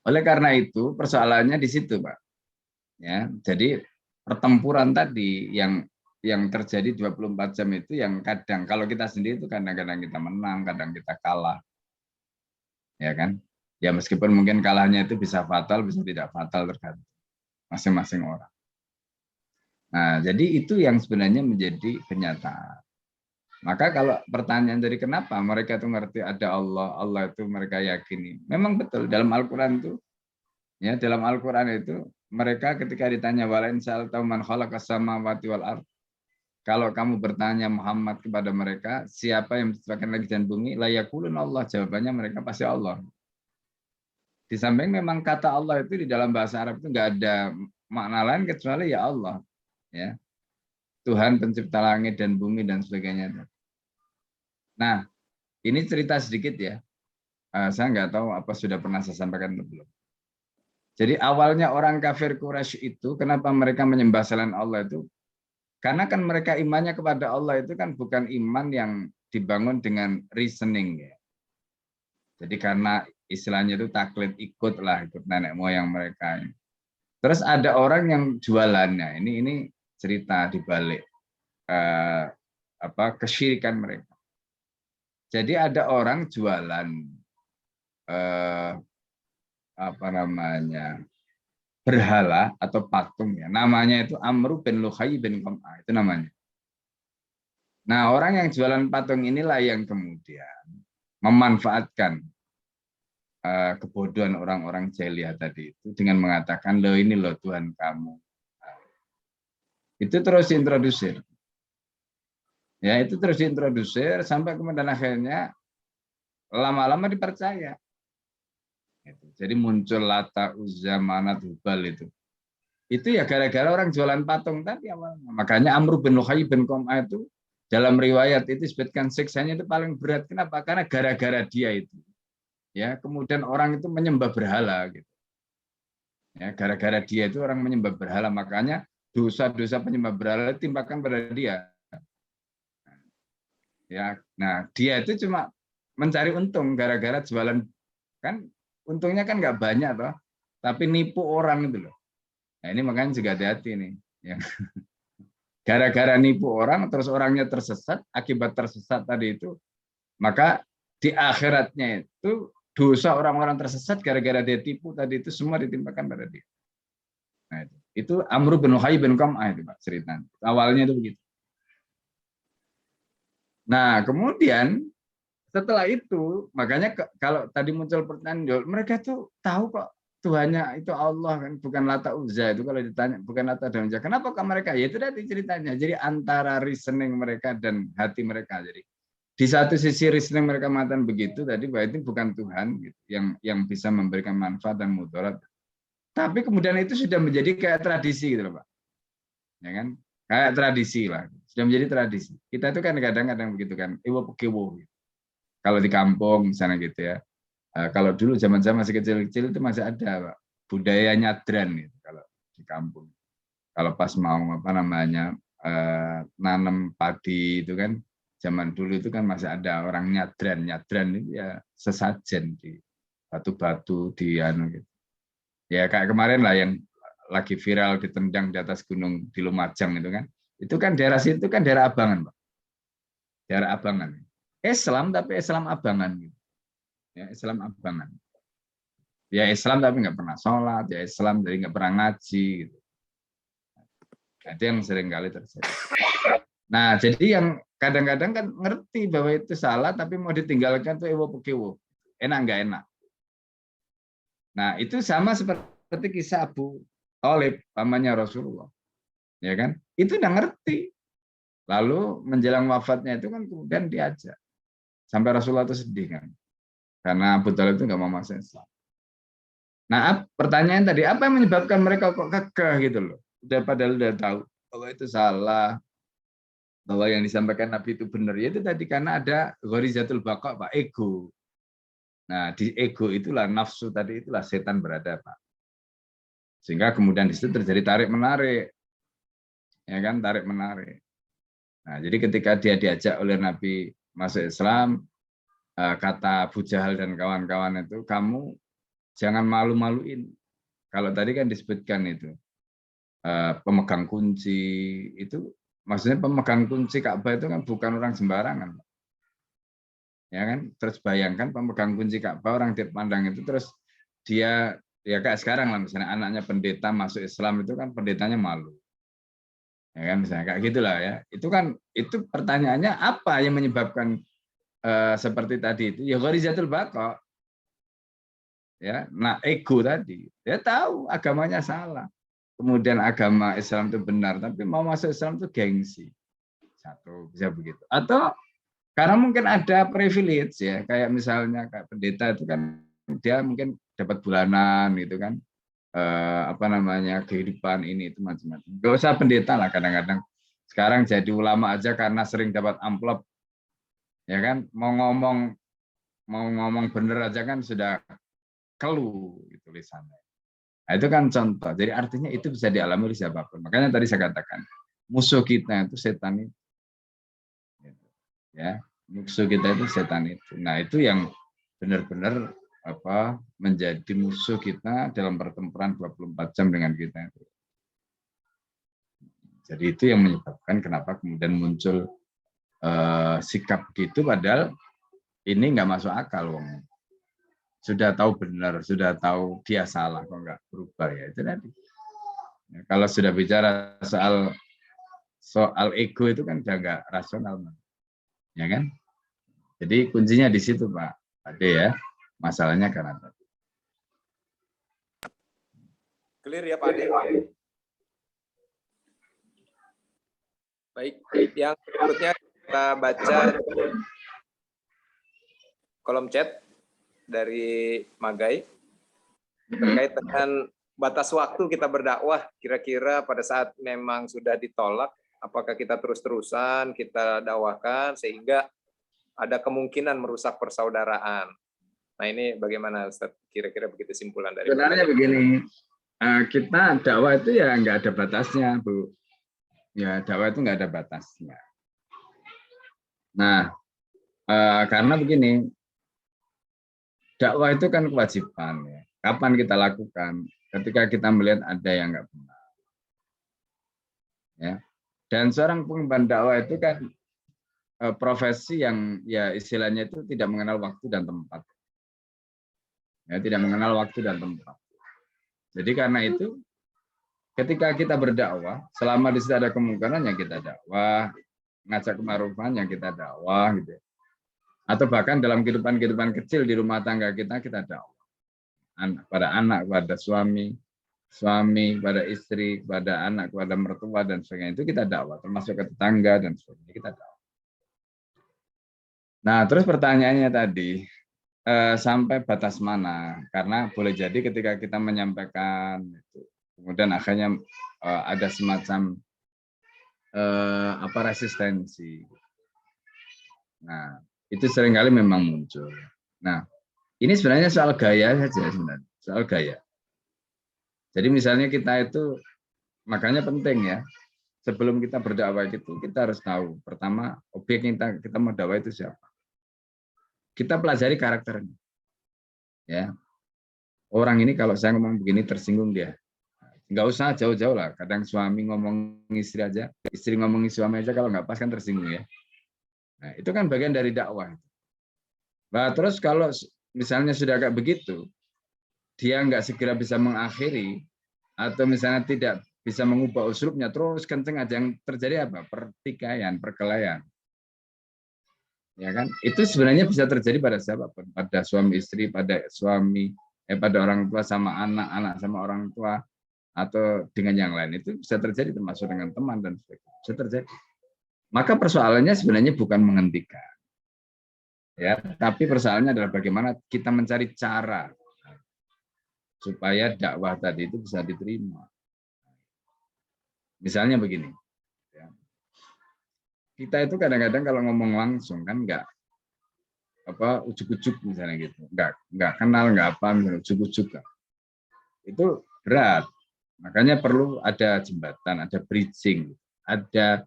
oleh karena itu persoalannya di situ, Pak. Ya, jadi pertempuran tadi yang terjadi 24 jam itu yang kadang kalau kita sendiri itu kadang-kadang kita menang, kadang kita kalah. Ya kan? Ya meskipun mungkin kalahnya itu bisa fatal, bisa tidak fatal tergantung masing-masing orang. Nah, jadi itu yang sebenarnya menjadi kenyataan. Maka kalau pertanyaan dari kenapa mereka itu ngerti ada Allah, Allah itu mereka yakini. Memang betul dalam Al-Qur'an itu ya, dalam Al-Qur'an itu mereka ketika ditanya walain sa'alta man khalaqas samawati wal ard. Kalau kamu bertanya Muhammad kepada mereka, siapa yang menciptakan langit dan bumi? La yaqulun Allah, jawabannya mereka pasti Allah. Di samping memang kata Allah itu di dalam bahasa Arab itu enggak ada makna lain kecuali ya Allah. Ya, Tuhan pencipta langit dan bumi dan sebagainya. Nah, ini cerita sedikit ya. Saya nggak tahu apa sudah pernah saya sampaikan atau belum. Jadi awalnya orang kafir Quraisy itu kenapa mereka menyembah selain Allah itu Karena kan mereka imannya kepada Allah itu kan bukan iman yang dibangun dengan reasoning ya. Jadi karena istilahnya itu taklid ikut nenek moyang mereka. Terus ada orang yang jualannya. Ini cerita di balik kesyirikan mereka. Jadi ada orang jualan berhala atau patung ya. Namanya itu Amru bin Luhai bin Qam'ah itu namanya. Nah, orang yang jualan patung inilah yang kemudian memanfaatkan kebodohan orang-orang jahiliyah tadi itu dengan mengatakan, "Loh ini loh Tuhan kamu." Itu terus diintrodusir. Ya, itu terus diintrodusir sampai kemudian akhirnya lama-lama dipercaya. Jadi muncul Lata, Uzza, Manat, Hubal itu. Itu ya gara-gara orang jualan patung tadi awalnya. Makanya Amru bin Luhai bin Qam'ah itu dalam riwayat itu disebutkan siksanya itu paling berat. Kenapa? Karena gara-gara dia itu. Ya, kemudian orang itu menyembah berhala gitu. Ya, gara-gara dia itu orang menyembah berhala, makanya dosa-dosa penyembah berhala timpakan pada dia. Ya, nah dia itu cuma mencari untung gara-gara jualan, kan untungnya kan nggak banyak toh, tapi nipu orang itu loh. Nah ini makanya juga hati-hati nih. Ya. Gara-gara nipu orang, terus orangnya tersesat, akibat tersesat tadi itu, maka di akhiratnya itu dosa orang-orang tersesat gara-gara dia tipu tadi itu semua ditimpakan pada dia. Nah, itu Amru bin Luhai bin Qam'ah itu Pak ceritanya. Awalnya itu begitu. Nah, kemudian setelah itu, makanya kalau tadi muncul pertanyaan, mereka tuh tahu kok Tuhannya itu Allah kan, bukan Lata Uzza itu kalau ditanya bukan Lata dan Uzza. Kenapa kok mereka? Ya itu tadi ceritanya. Jadi antara reasoning mereka dan hati mereka. Jadi di satu sisi reasoning mereka mengatakan begitu tadi bahwa itu bukan Tuhan gitu, yang bisa memberikan manfaat dan mudarat. Tapi kemudian itu sudah menjadi kayak tradisi gitu loh Pak. Ya kan? Kayak tradisi lah. Sudah menjadi tradisi. Kita itu kan kadang-kadang begitu kan, ewo pekewo gitu. Kalau di kampung misalnya gitu ya. Kalau dulu zaman-zaman masih kecil-kecil itu masih ada Pak, budaya nyadran gitu kalau di kampung. Kalau pas mau nanam padi itu kan zaman dulu itu kan masih ada orang nyadran itu ya sesajen di batu-batu di gitu. Ya kayak kemarin lah yang lagi viral ditendang di atas gunung di Lumajang itu kan. Itu kan daerah situ kan daerah Abangan, Pak. Daerah Abangan. Islam tapi Islam Abangan gitu. Ya, Islam Abangan. Ya Islam tapi nggak pernah sholat, ya Islam jadi nggak pernah ngaji gitu. Nah, itu yang sering kali terjadi. Nah, jadi yang kadang-kadang kan ngerti bahwa itu salah, tapi mau ditinggalkan tuh ewo pekewo. Enak nggak enak. Nah, itu sama seperti kisah Abu Thalib, pamannya Rasulullah. Ya kan? Itu udah ngerti. Lalu menjelang wafatnya itu kan kemudian diajak. Sampai Rasulullah itu sedih kan. Karena Abu Thalib itu nggak mau masuk Islam. Nah, pertanyaan tadi, apa yang menyebabkan mereka kok kekeh gitu loh? Padahal udah tahu bahwa itu salah, bahwa yang disampaikan Nabi itu benar. Ya itu tadi karena ada ghorizatul baqa, Pak, ego. Nah, di ego itulah nafsu tadi itulah setan berada, Pak. Sehingga kemudian di situ terjadi tarik-menarik. Ya kan, tarik-menarik. Nah, jadi ketika dia diajak oleh Nabi masuk Islam, kata Abu Jahal dan kawan-kawan itu, kamu jangan malu-maluin. Kalau tadi kan disebutkan itu, pemegang kunci, itu maksudnya pemegang kunci Ka'bah itu kan bukan orang sembarangan. Ya kan, terus bayangkan pemegang kunci Ka'bah orang dipandang itu, terus dia, ya kayak sekarang lah, misalnya anaknya pendeta masuk Islam itu kan pendetanya malu. Ya kan, misalnya kayak gitulah ya. Itu kan, itu pertanyaannya apa yang menyebabkan seperti tadi itu? Ya ghorizatul baqa. Ya, nah ego tadi. Dia tahu agamanya salah. Kemudian agama Islam itu benar, tapi mau masuk Islam itu gengsi. Satu, bisa begitu. Atau karena mungkin ada privilege ya, kayak misalnya kayak pendeta itu kan dia mungkin dapat bulanan gitu kan. Kehidupan ini itu macam-macam. Gak usah pendeta lah kadang-kadang. Sekarang jadi ulama aja karena sering dapat amplop, ya kan, mau ngomong bener aja kan sudah kelu tulisannya. Nah, itu kan contoh. Jadi artinya itu bisa dialami oleh siapapun. Makanya tadi saya katakan musuh kita itu setan itu. Ya, musuh kita itu setan itu. Nah, itu yang benar-benar menjadi musuh kita dalam pertempuran 24 jam dengan kita itu. Jadi itu yang menyebabkan kenapa kemudian muncul sikap gitu, padahal ini nggak masuk akal, wong. Sudah tahu benar, sudah tahu dia salah, kok nggak berubah ya itu tadi. Ya, kalau sudah bicara soal ego itu kan udah nggak rasional, ya kan? Jadi kuncinya di situ, Pak Ade ya. Masalahnya karena tadi. Clear ya Pak Ade? Baik, yang berikutnya kita baca kolom chat dari Magai terkait dengan batas waktu kita berdakwah. Kira-kira pada saat memang sudah ditolak, apakah kita terus-terusan kita dakwahkan sehingga ada kemungkinan merusak persaudaraan. Nah ini bagaimana Ustaz? Kira-kira begitu simpulan dari sebenarnya begini, kita dakwah itu ya nggak ada batasnya, Bu. Ya dakwah itu nggak ada batasnya. Nah, karena begini, dakwah itu kan kewajiban ya. Kapan kita lakukan? Ketika kita melihat ada yang nggak benar. Ya. Dan seorang pengemban dakwah itu kan profesi yang ya istilahnya itu tidak mengenal waktu dan tempat. Ya, tidak mengenal waktu dan tempat. Jadi karena itu ketika kita berdakwah, selama di situ ada kemungkinan yang kita dakwah, ngajak kema'rufan yang kita dakwah gitu. Atau bahkan dalam kehidupan kecil di rumah tangga kita dakwah. Pada anak, pada suami, pada istri, pada anak, pada mertua dan sebagainya itu kita dakwah, termasuk ke tetangga dan sebagainya kita dakwah. Nah, terus pertanyaannya tadi, sampai batas mana? Karena boleh jadi ketika kita menyampaikan, kemudian akhirnya ada semacam resistensi. Nah, itu seringkali memang muncul. Nah, ini sebenarnya soal gaya saja sebenarnya, soal gaya. Jadi misalnya kita itu, makanya penting ya, sebelum kita berdakwah itu kita harus tahu pertama objek yang kita mau dakwah itu siapa. Kita pelajari karakternya. Ya. Orang ini kalau saya ngomong begini tersinggung dia. Nggak usah jauh-jauh lah. Kadang suami ngomong istri aja, istri ngomong suami aja kalau nggak pas kan tersinggung ya. Nah, itu kan bagian dari dakwah. Nah, terus kalau misalnya sudah kayak begitu, dia nggak segera bisa mengakhiri atau misalnya tidak bisa mengubah uslubnya, terus kenceng aja, yang terjadi apa? Pertikaian, perkelahian. Ya kan, itu sebenarnya bisa terjadi pada siapa, pada suami istri, pada pada orang tua sama anak, anak sama orang tua, atau dengan yang lain. Itu bisa terjadi, termasuk dengan teman dan sebagainya, bisa terjadi. Maka persoalannya sebenarnya bukan menghentikan, ya, tapi persoalannya adalah bagaimana kita mencari cara supaya dakwah tadi itu bisa diterima. Misalnya begini. Kita itu kadang-kadang kalau ngomong langsung kan nggak ujuk-ujuk misalnya gitu, nggak kenal nggak apa misalnya ujuk-ujuk kan. Itu berat, makanya perlu ada jembatan, ada bridging, ada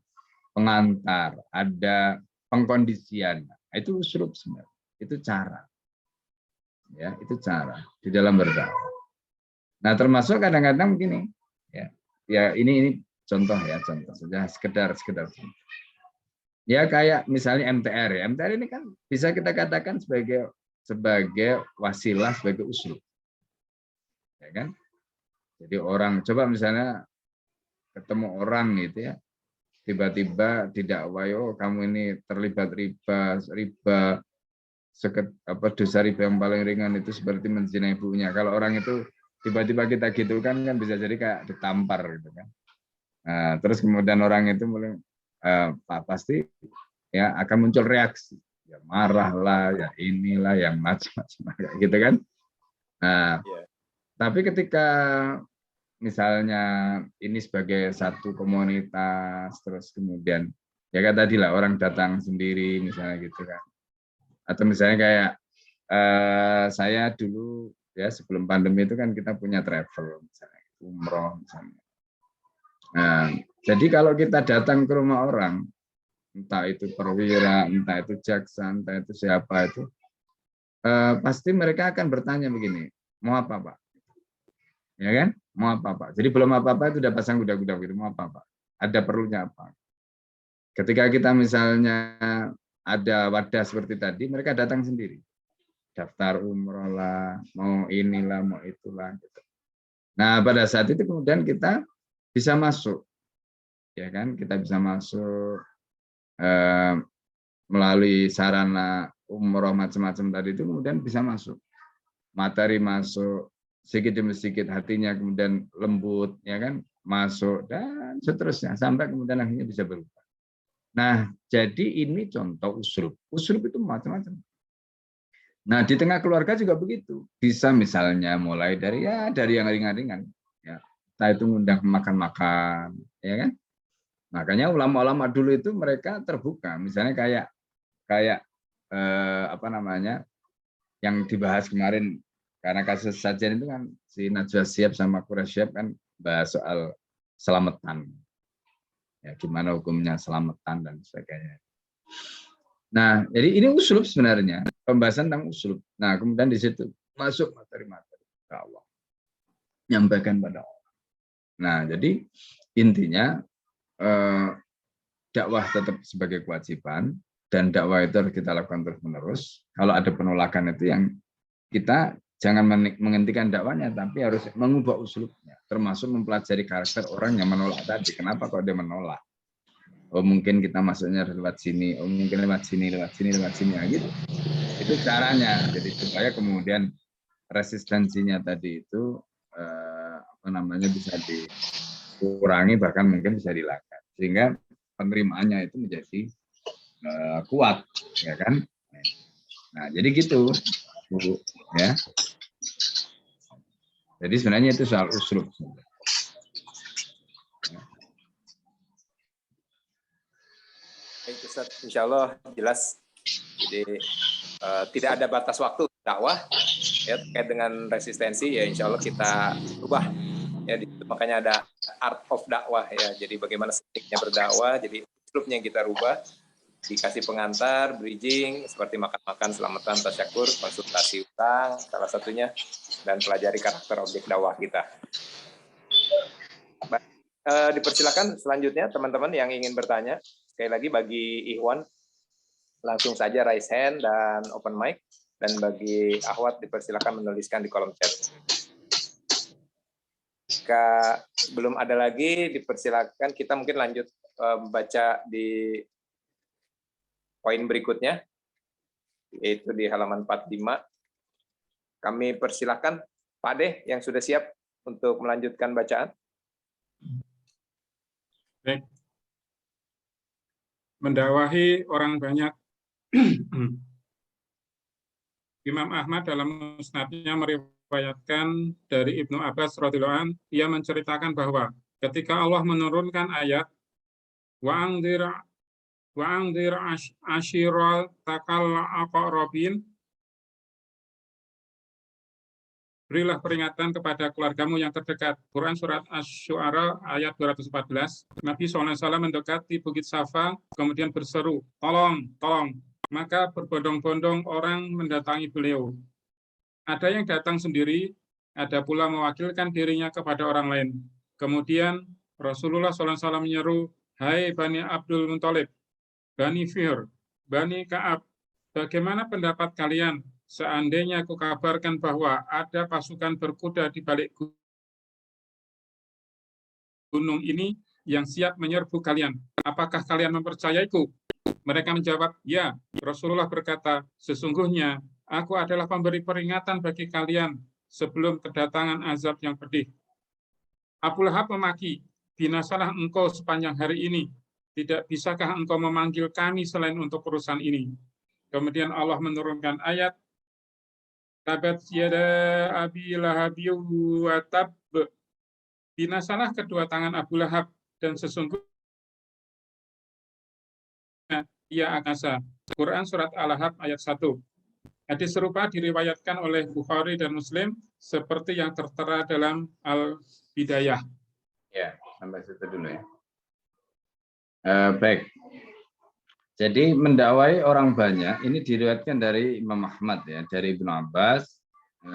pengantar, ada pengkondisian. Itu uslub sebenarnya, itu cara, ya itu cara di dalam berdakwah. Nah termasuk kadang-kadang begini, ya ini contoh ya, contoh saja sekedar contoh. Ya kayak misalnya MTR ya. MTR ini kan bisa kita katakan sebagai wasilah, sebagai usul. Ya kan? Jadi orang, coba misalnya ketemu orang gitu ya, tiba-tiba didakwa, oh kamu ini terlibat riba, dosa riba yang paling ringan itu seperti menzinai ibunya. Kalau orang itu tiba-tiba kita gitu kan bisa jadi kayak ditampar gitu kan. Nah, terus kemudian orang itu mulai pasti ya akan muncul reaksi, ya marah lah, ya inilah, yang macam-macam gitu kan. Nah, tapi ketika misalnya ini sebagai satu komunitas, terus kemudian ya kan tadi lah orang datang sendiri misalnya gitu kan, atau misalnya kayak saya dulu ya sebelum pandemi itu kan kita punya travel misalnya umroh misalnya. Nah, jadi kalau kita datang ke rumah orang, entah itu perwira, entah itu jaksa, entah itu siapa itu, pasti mereka akan bertanya begini, mau apa Pak? Ya kan? Mau apa Pak? Jadi belum apa-apa itu udah pasang kuda-kuda gitu, mau apa Pak? Ada perlunya apa? Ketika kita misalnya ada wadah seperti tadi, mereka datang sendiri. Daftar umroh lah, mau inilah, mau itulah. Gitu. Nah, pada saat itu kemudian kita bisa masuk. Ya kan? Kita bisa masuk melalui sarana umroh macam-macam tadi itu kemudian bisa masuk. Materi masuk, sedikit demi sedikit hatinya kemudian lembut, ya kan? Masuk dan seterusnya sampai kemudian akhirnya bisa berubah. Nah, jadi ini contoh uslub. Uslub itu macam-macam. Nah, di tengah keluarga juga begitu. Bisa misalnya mulai dari yang ringan-ringan, ya. Entah itu ngundang makan-makan, ya kan? Makanya ulama-ulama dulu itu mereka terbuka. Misalnya kayak apa namanya? Yang dibahas kemarin karena kasus sajian itu kan si Najwa Shihab sama Quraish Shihab kan bahas soal selamatan. Ya, gimana hukumnya selamatan dan sebagainya. Nah, jadi ini uslub sebenarnya, pembahasan tentang uslub. Nah, kemudian di situ masuk materi-materi dakwah, nyampaikan pada orang. Nah, jadi intinya dakwah tetap sebagai kewajiban dan dakwah itu harus kita lakukan terus-menerus. Kalau ada penolakan itu yang kita jangan menghentikan dakwanya, tapi harus mengubah uslubnya, termasuk mempelajari karakter orang yang menolak tadi. Kenapa kok dia menolak? Oh mungkin kita masuknya lewat sini, oh mungkin lewat sini, ya gitu. Itu caranya. Jadi supaya kemudian resistensinya tadi itu apa namanya bisa dikurangi, bahkan mungkin bisa dihilangkan, sehingga penerimaannya itu menjadi kuat, ya kan? Nah jadi gitu, Bu, ya. Jadi sebenarnya itu soal uslub. Baik Ustaz, insya Allah jelas. Jadi tidak ada batas waktu dakwah ya, terkait dengan resistensi ya, insya Allah kita ubah ya. Makanya ada art of dakwah ya. Jadi bagaimana tekniknya berdakwah, jadi uslubnya yang kita rubah, dikasih pengantar, bridging, seperti makan-makan, selamatan, tasyakur, konsultasi utang, salah satunya, dan pelajari karakter objek dakwah kita. Dipersilakan selanjutnya teman-teman yang ingin bertanya. Sekali lagi bagi Ikhwan, langsung saja raise hand dan open mic. Dan bagi Ahwat dipersilakan menuliskan di kolom chat. Jika belum ada lagi, dipersilakan kita mungkin lanjut baca di poin berikutnya, yaitu di halaman 45. Kami persilakan Pak Ade yang sudah siap untuk melanjutkan bacaan. Baik. Mendakwahi orang banyak. Imam Ahmad dalam musnadnya meriwayatkan dari Ibnu Abbas radhiyallahu anhu, ia menceritakan bahwa ketika Allah menurunkan ayat wa'angdir ashiratakal aqrabin, berilah peringatan kepada keluargamu yang terdekat. Quran surat Asy-Syu'ara ayat 214. Nabi SAW mendekati Bukit Safa, kemudian berseru, tolong, tolong. Maka berbondong-bondong orang mendatangi beliau. Ada yang datang sendiri, ada pula mewakilkan dirinya kepada orang lain. Kemudian Rasulullah SAW menyeru, hai Bani Abdul Muthalib, Bani Fihr, Bani Ka'ab, bagaimana pendapat kalian? Seandainya aku kabarkan bahwa ada pasukan berkuda di balik gunung ini yang siap menyerbu kalian, apakah kalian mempercayaiku? Mereka menjawab, ya. Rasulullah berkata, sesungguhnya aku adalah pemberi peringatan bagi kalian sebelum kedatangan azab yang pedih. Abu Lahab memaki, binasalah engkau sepanjang hari ini. Tidak bisakah engkau memanggil kami selain untuk urusan ini? Kemudian Allah menurunkan ayat, tabat yada Abi Lahab wa tab, binasalah kedua tangan Abu Lahab dan sesungguhnya ia akasa. Quran surat Al-Lahab ayat 1. Hadis serupa diriwayatkan oleh Bukhari dan Muslim seperti yang tertera dalam Al-Bidayah. Ya, sampai situ dulu ya. Baik. Jadi mendakwai orang banyak ini diriwayatkan dari Imam Ahmad ya, dari Ibnu Abbas.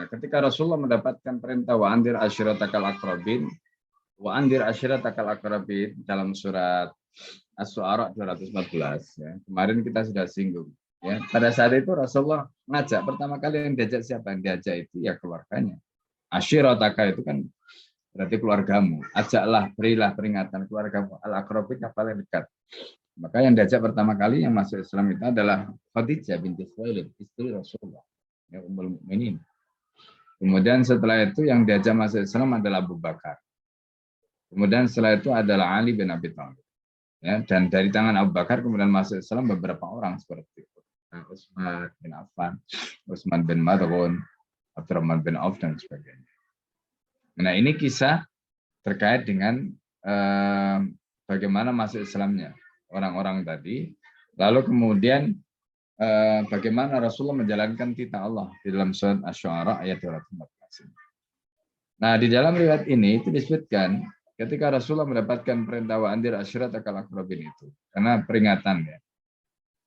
Ketika Rasulullah mendapatkan perintah wa andir asyiratakal aqrabin, wa andir asyiratakal aqrabin dalam surat Asy-Syu'ara 214 ya. Kemarin kita sudah singgung ya. Pada saat itu Rasulullah ngajak pertama kali yang diajak siapa? Yang diajak itu ya keluarganya. Asyirataka itu kan berarti keluargamu. Ajaklah, berilah peringatan keluargamu al-aqrabin yang paling dekat. Maka yang diajak pertama kali yang masuk Islam itu adalah Khadijah binti Khuwailid, istri Rasulullah, ya, Ummul Mukminin. Kemudian setelah itu yang diajak masuk Islam adalah Abu Bakar. Kemudian setelah itu adalah Ali bin Abi Thalib. Ya, dan dari tangan Abu Bakar kemudian masuk Islam beberapa orang seperti Utsman bin Affan, Utsman bin Mad'un, Abdurrahman bin Auf dan sebagainya. Nah, ini kisah terkait dengan bagaimana masuk Islamnya orang-orang tadi, lalu kemudian bagaimana Rasulullah menjalankan titah Allah di dalam surat Asy-Syu'ara ayat 214. Nah, di dalam riwayat ini itu disebutkan ketika Rasulullah mendapatkan perintah wa andir asyiratakal aqrabin itu, karena peringatan ya.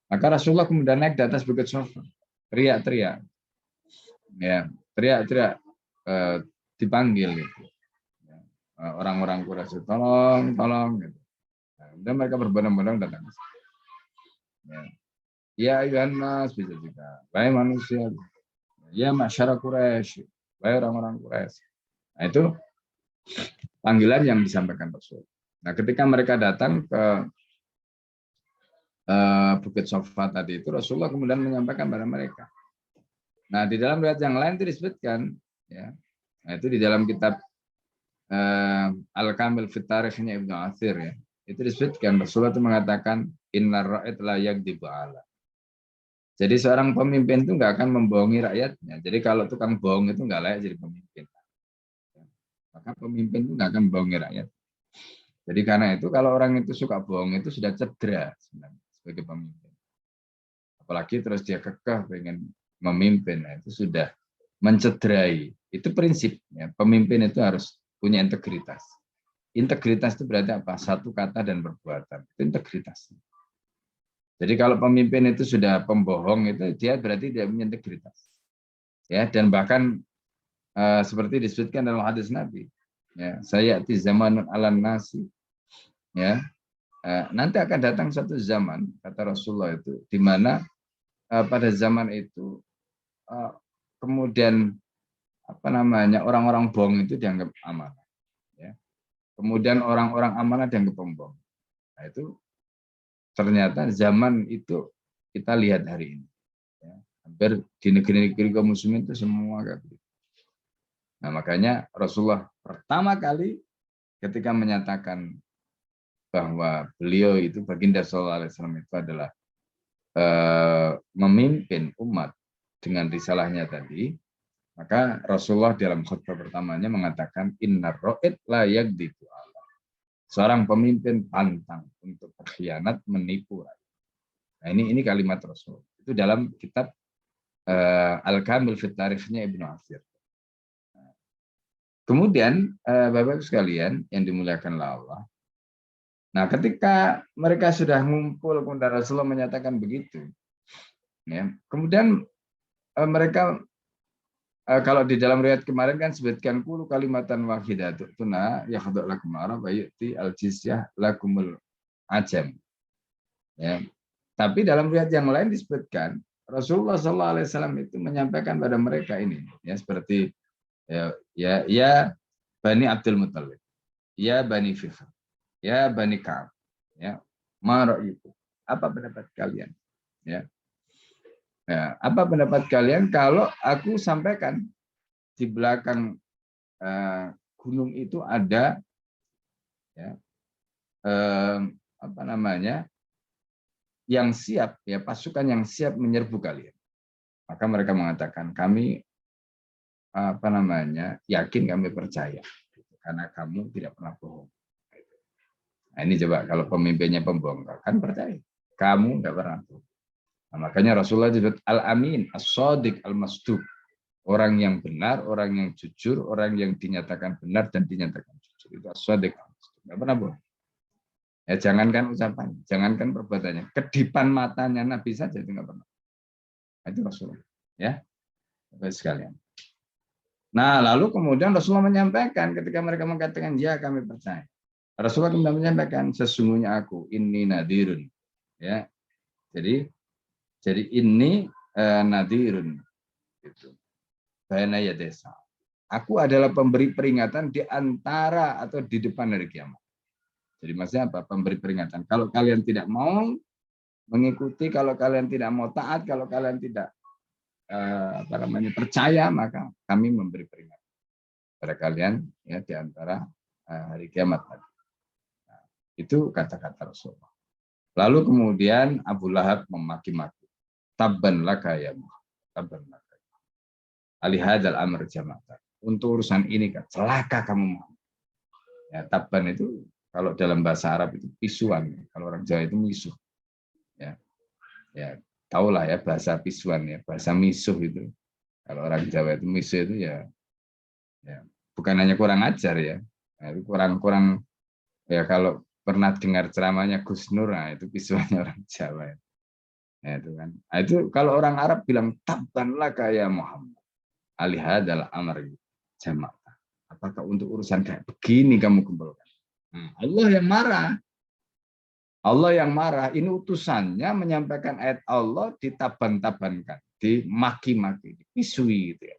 Maka Rasulullah kemudian naik di atas bukit Safa, teriak-teriak. Ya, teriak-teriak dipanggil gitu. Orang-orang Quraisy, tolong, tolong gitu. Dan mereka berbondong-bondong datang. Ya, Yohanes bisa juga. Wahai manusia. Ya, masyarakat Quraisy. Wahai orang-orang Quraisy. Nah, itu panggilan yang disampaikan Rasul. Nah, ketika mereka datang ke Bukit Safa tadi itu, Rasulullah kemudian menyampaikan pada mereka. Nah, di dalam riwayat yang lain itu disebutkan, ya. Nah, itu di dalam kitab Al-Kamil fi Tarikhnya Ibnu Athir ya. Itu disebutkan Rasulullah itu mengatakan innar ra'id la yakdzibu ala. Jadi seorang pemimpin itu nggak akan membohongi rakyatnya. Jadi kalau tukang bohong itu nggak layak jadi pemimpin. Maka pemimpin itu nggak akan membohongi rakyat. Jadi karena itu kalau orang itu suka bohong itu sudah cedera sebenarnya sebagai pemimpin. Apalagi terus dia kekeh pengen memimpin, nah, itu sudah mencederai. Itu prinsipnya. Pemimpin itu harus punya integritas. Integritas itu berarti apa? Satu kata dan perbuatan. Itu integritas. Jadi kalau pemimpin itu sudah pembohong itu dia berarti dia punya integritas. Ya, dan bahkan seperti disebutkan dalam hadis Nabi, ya, sayati zamanun alan nasi. Ya. Nanti akan datang suatu zaman kata Rasulullah itu di mana pada zaman itu kemudian orang-orang bohong itu dianggap amanah. Kemudian orang-orang amanah dianggap pembohong. Nah, itu ternyata zaman itu kita lihat hari ini. Ya, hampir di negeri-negeri kaum muslimin itu semua kayak begitu. Nah, makanya Rasulullah pertama kali ketika menyatakan bahwa beliau itu baginda sallallahu alaihi wasallam itu adalah memimpin umat dengan risalahnya tadi, maka Rasulullah dalam khutbah pertamanya mengatakan innar ra'id la yakdzibu ala. Seorang pemimpin pantang untuk berkhianat, menipu rakyat. Nah, ini kalimat Rasul. Itu dalam kitab Al-Kamil fi Tarikhnya Ibnu Athir. Kemudian Bapak sekalian yang dimuliakan Allah. Nah, ketika mereka sudah ngumpul kemudian Rasulullah menyatakan begitu. Ya, kemudian mereka kalau di dalam riwayat kemarin kan sebutkan kulu kalimatan wahidatuna yakhdhu lakum arab wa yu'ti al-jizyah lakumul ajam. Ya. Tapi dalam riwayat yang lain disebutkan Rasulullah SAW itu menyampaikan pada mereka ini ya seperti ya Bani Abdul Muttalib, ya Bani Fihr, ya Bani Ka'ab, ya ma ra'yikum, apa pendapat kalian? Ya. Nah, apa pendapat kalian kalau aku sampaikan di belakang gunung itu ada ya, yang siap ya pasukan yang siap menyerbu kalian? Maka mereka mengatakan kami yakin, kami percaya karena kamu tidak pernah bohong. Nah, ini coba kalau pemimpinnya pembohong kan percaya kamu tidak pernah bohong. Nah, makanya Rasulullah disebut al-amin, as-shadiq, al-masduq. Orang yang benar, orang yang jujur, orang yang dinyatakan benar dan dinyatakan jujur. Itu as-shadiq. nggak pernah boleh. Ya jangankan ucapan, jangankan perbuatannya, kedipan matanya Nabi saja itu nggak pernah. Itu Rasulullah, ya, Bapak sekalian. Nah, lalu kemudian Rasulullah menyampaikan ketika mereka mengatakan ya kami percaya. Rasulullah kemudian menyampaikan sesungguhnya aku ini nadirun, ya. Jadi ini nadirun, itu. Bayana ya desa. Aku adalah pemberi peringatan di antara atau di depan hari kiamat. Jadi maksudnya apa? Pemberi peringatan. Kalau kalian tidak mau mengikuti, kalau kalian tidak mau taat, kalau kalian tidak percaya, maka kami memberi peringatan pada kalian ya di antara hari kiamat tadi. Nah, itu kata-kata Rasulullah. Lalu kemudian Abu Lahab memaki-maki. Tabban laka ya Muhammad. Tabban laka. Alihadzal amr jama'at. Untuk urusan ini kan celaka kamu Muhammad. Ya, tabban itu kalau dalam bahasa Arab itu pisuan, kalau orang Jawa itu misuh. Ya, tahulah ya bahasa pisuan ya, bahasa misuh itu. Kalau orang Jawa itu misuh itu ya bukan hanya kurang ajar ya, itu kurang ya kalau pernah dengar ceramahnya Gus Nur, nah itu pisuannya orang Jawa. Ya, itu kan. Nah, itu kalau orang Arab bilang tabban laka ya Muhammad. Alihadzal amr jama'at. Apakah untuk urusan kayak begini kamu kumpulkan? Allah yang marah. Allah yang marah. Ini utusannya menyampaikan ayat Allah ditaban-tabankan, dimaki-maki, dipisui gitu ya.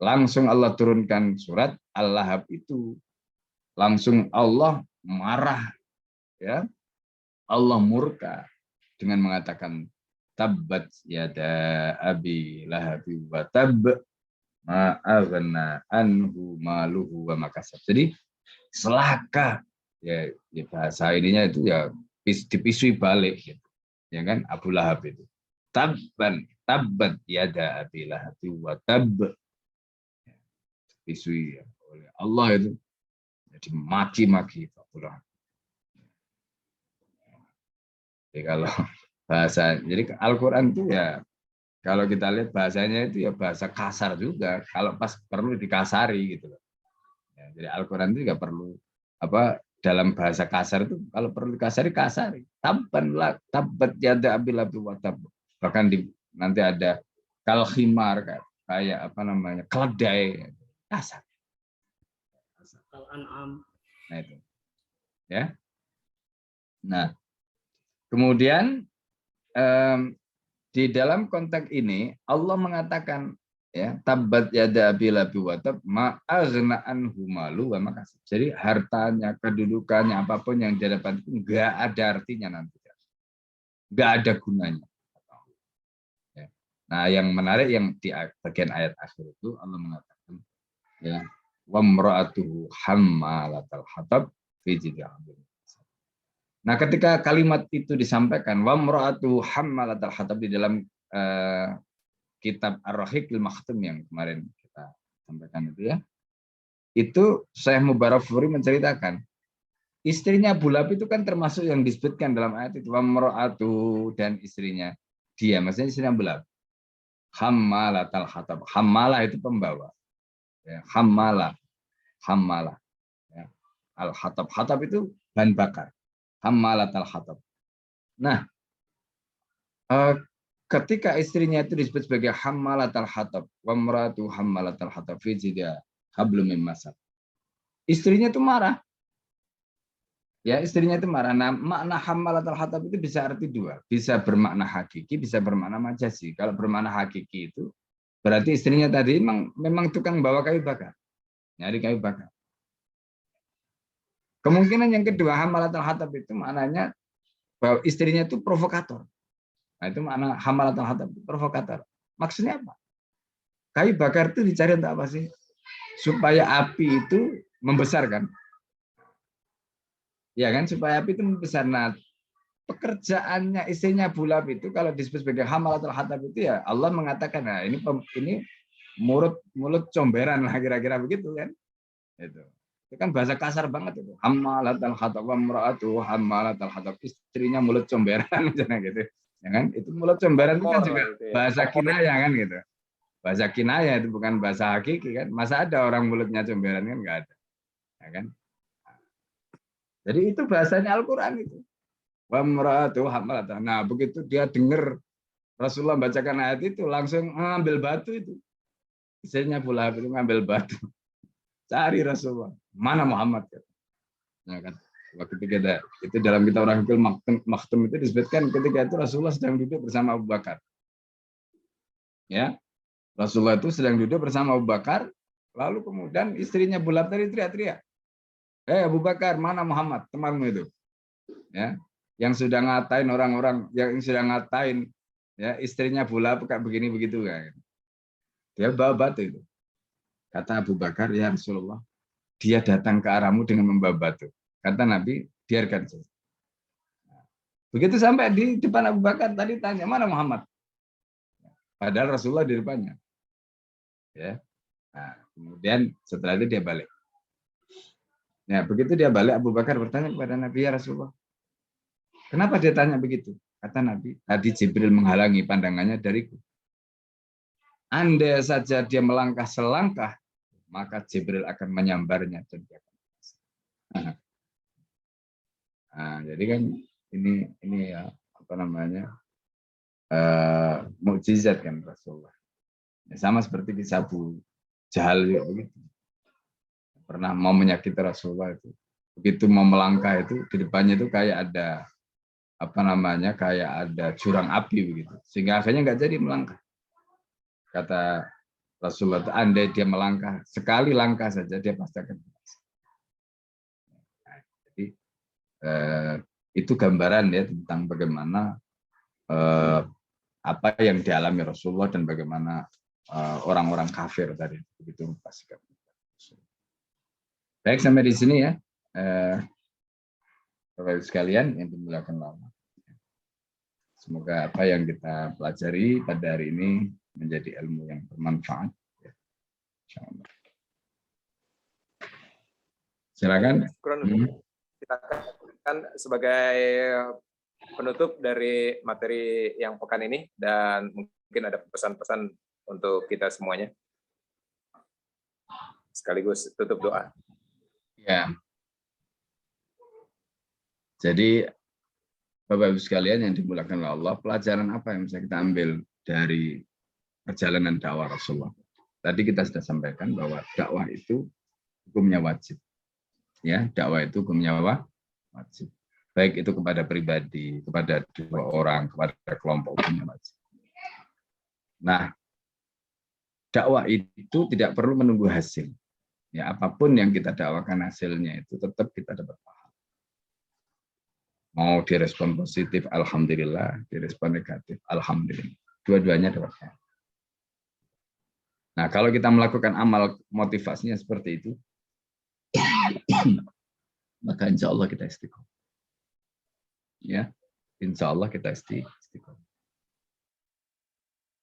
Langsung Allah turunkan surat Al-Lahab itu. Langsung Allah marah ya. Allah murka dengan mengatakan tabbat yada abi lahabi wa tab ma aghna anhu maluhu wa makasab. Jadi celaka ya bahasa ininya itu ya dipisui balik gitu. Ya kan Abu Lahab itu. Tabbat yada abi lahabi wa tab, dipisui ya, oleh Allah itu. Jadi maki-maki Abu Lahab. Jadi kalau bahasa, jadi Al-Quran itu ya kalau kita lihat bahasanya itu ya bahasa kasar juga. Kalau pas perlu dikasari gitu loh. Ya, jadi Al-Quran itu juga perlu apa dalam bahasa kasar itu kalau perlu dikasari kasari. Tabbat yada abil abi wa tab. Bahkan nanti ada kalkhimar kayak apa namanya keledai kasar. Al-An'am. Nah itu, ya. Nah, kemudian di dalam konteks ini Allah mengatakan ya tabbat yada abi lahabi wa tab ma aghna anhu malu wa makasab. Jadi hartanya, kedudukannya, apapun yang dia dapat itu enggak ada artinya nanti. Enggak ada gunanya. Ya. Nah, yang menarik yang di bagian ayat akhir itu Allah mengatakan ya wa imra'atuhu hammalatal hatab fi jid'il. Nah, ketika kalimat itu disampaikan wa imra'atuhu hammalatal hatab di dalam kitab Ar-Rahiqil Makhtum yang kemarin kita sampaikan itu ya. Itu Syekh Mubarak Furi menceritakan istrinya Abu Lahab itu kan termasuk yang disebutkan dalam ayat itu wa imra'atuhu dan istrinya dia, maksudnya istrinya Abu Lahab. Hammalatal hatab. Hammalah itu pembawa. Ya, hammalah. Ya. Al-hatab. Hatab itu bahan bakar. Hammalatal hatab. Nah, ketika istrinya itu disebut sebagai hammalatal hatab, wa imratu hammalatal hatab fi jidha hablum min masad. Istrinya itu marah. Ya, istrinya itu marah. Nah, makna hammalatal hatab itu bisa arti dua. Bisa bermakna hakiki, bisa bermakna majazi. Kalau bermakna hakiki itu berarti istrinya tadi memang tukang bawa kayu bakar. Nyari kayu bakar. Kemungkinan yang kedua, hammalatal hatab itu maknanya bahwa istrinya itu provokator. Nah, itu makna hammalatal hatab, provokator. Maksudnya apa? Kayu bakar itu dicari untuk apa sih? Supaya api itu membesar kan? Ya kan, supaya api itu membesar. Nah, pekerjaannya istrinya Abu Lahab itu kalau disebut sebagai hammalatul hatab itu ya Allah mengatakan, nah ini mulut comberan lah kira-kira begitu kan? Itu kan bahasa kasar banget itu. Hammalatul hatab wa imra'atuhu hammalatul hatab, istrinya mulut comberan misalnya gitu. Ya kan? Itu mulut comberan itu kan juga bahasa kinayah kan gitu. Bahasa kinayah itu bukan bahasa hakiki kan. Masa ada orang mulutnya comberan kan enggak ada. Ya kan? Jadi itu bahasanya Al-Quran itu. Wa imra'atu hamalatan. Nah, begitu dia dengar Rasulullah bacakan ayat itu, langsung ngambil batu itu. Istrinya Abu Lahab itu ngambil batu. Cari Rasulullah. Mana Muhammad? Ya kan? Waktu itu dalam kitab Rahikul Maktum itu disebutkan ketika itu Rasulullah sedang duduk bersama Abu Bakar. Ya, Rasulullah itu sedang duduk bersama Abu Bakar, lalu kemudian istrinya Abu Lahab tadi teriak-teriak. Abu Bakar, mana Muhammad, temanmu itu? Ya, yang sudah ngatain orang-orang, yang sudah ngatain ya istrinya Abu Lahab kayak begini begitu kan. Dia bawa batu itu. Kata Abu Bakar, ya Rasulullah, dia datang ke arahmu dengan membawa batu. Kata Nabi, biarkan saja. Begitu sampai di depan Abu Bakar tadi tanya, mana Muhammad? Padahal Rasulullah di depannya. Ya. Nah, kemudian setelah itu dia balik. Nah, begitu dia balik, Abu Bakar bertanya kepada Nabi, ya Rasulullah, kenapa dia tanya begitu? Kata Nabi, tadi Jibril menghalangi pandangannya dariku. Andai saja dia melangkah selangkah, maka Jibril akan menyambarnya dan dia akan nah, jadi kan ini ya apa namanya mukjizat kan Rasulullah. Ya, sama seperti kisah Abu Jahal juga begitu. Pernah mau menyakiti Rasulullah itu. Begitu mau melangkah itu di depannya itu kayak ada apa namanya kayak ada jurang api begitu. Sehingga akhirnya nggak jadi melangkah. Kata Rasulullah itu andai dia melangkah sekali langkah saja dia pasti akan berhasil. Nah, jadi itu gambaran ya tentang bagaimana apa yang dialami Rasulullah dan bagaimana orang-orang kafir tadi begitu pastikan. Baik sampai di sini ya, Bapak-Ibu sekalian yang dimuliakan Allah. Semoga apa yang kita pelajari pada hari ini menjadi ilmu yang bermanfaat. Silakan. Silakan sebagai penutup dari materi yang pekan ini dan mungkin ada pesan-pesan untuk kita semuanya. Sekaligus tutup doa. Ya. Jadi Bapak-Ibu sekalian yang dimuliakan Allah, pelajaran apa yang bisa kita ambil dari perjalanan dakwah Rasulullah? Tadi kita sudah sampaikan bahwa dakwah itu hukumnya wajib. Ya, dakwah itu hukumnya wajib. Baik itu kepada pribadi, kepada dua orang, kepada kelompok hukumnya wajib. Nah, dakwah itu tidak perlu menunggu hasil. Ya, apapun yang kita dakwakan hasilnya itu tetap kita dapat pahala. Mau direspon positif, alhamdulillah, direspon negatif, alhamdulillah. Dua-duanya dapat pahala. Nah, kalau kita melakukan amal motivasinya seperti itu, maka insya Allah kita istiqomah. Ya, insya Allah kita istiqomah.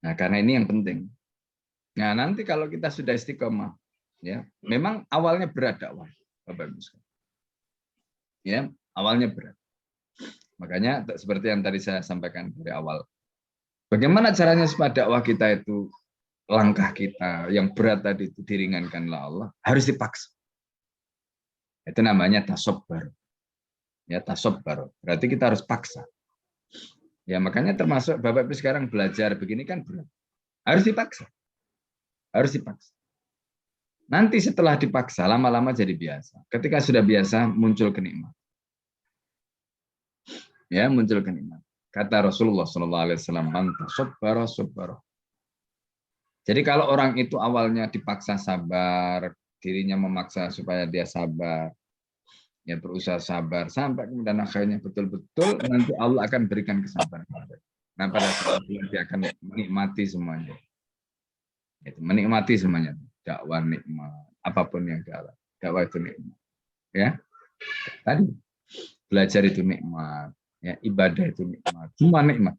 Nah, karena ini yang penting. Nah, nanti kalau kita sudah istiqomah, ya, memang awalnya berat dakwah, Bapak Ibu sekalian. Ya, awalnya berat. Makanya seperti yang tadi saya sampaikan dari awal. Bagaimana caranya supaya dakwah kita itu langkah kita yang berat tadi itu diringankanlah Allah, harus dipaksa. Itu namanya tasobbar. Ya, tasobbar. Berarti kita harus paksa. Ya, makanya termasuk Bapak Ibu sekarang belajar begini kan berat. Harus dipaksa. Harus dipaksa. Nanti setelah dipaksa, lama-lama jadi biasa. Ketika sudah biasa, muncul kenikmatan. Ya, muncul kenikmatan. Kata Rasulullah SAW, man tasabbara sabbara. Jadi kalau orang itu awalnya dipaksa sabar, dirinya memaksa supaya dia sabar, ya berusaha sabar, sampai kemudian akhirnya betul-betul nanti Allah akan berikan kesabaran. Nah, pada saat itu dia akan menikmati semuanya. Itu, menikmati semuanya. Dakwah nikmat, apapun yang dialami. Dakwah itu nikmat. Ya, tadi belajar itu nikmat. Ya, ibadah itu nikmat, semua nikmat.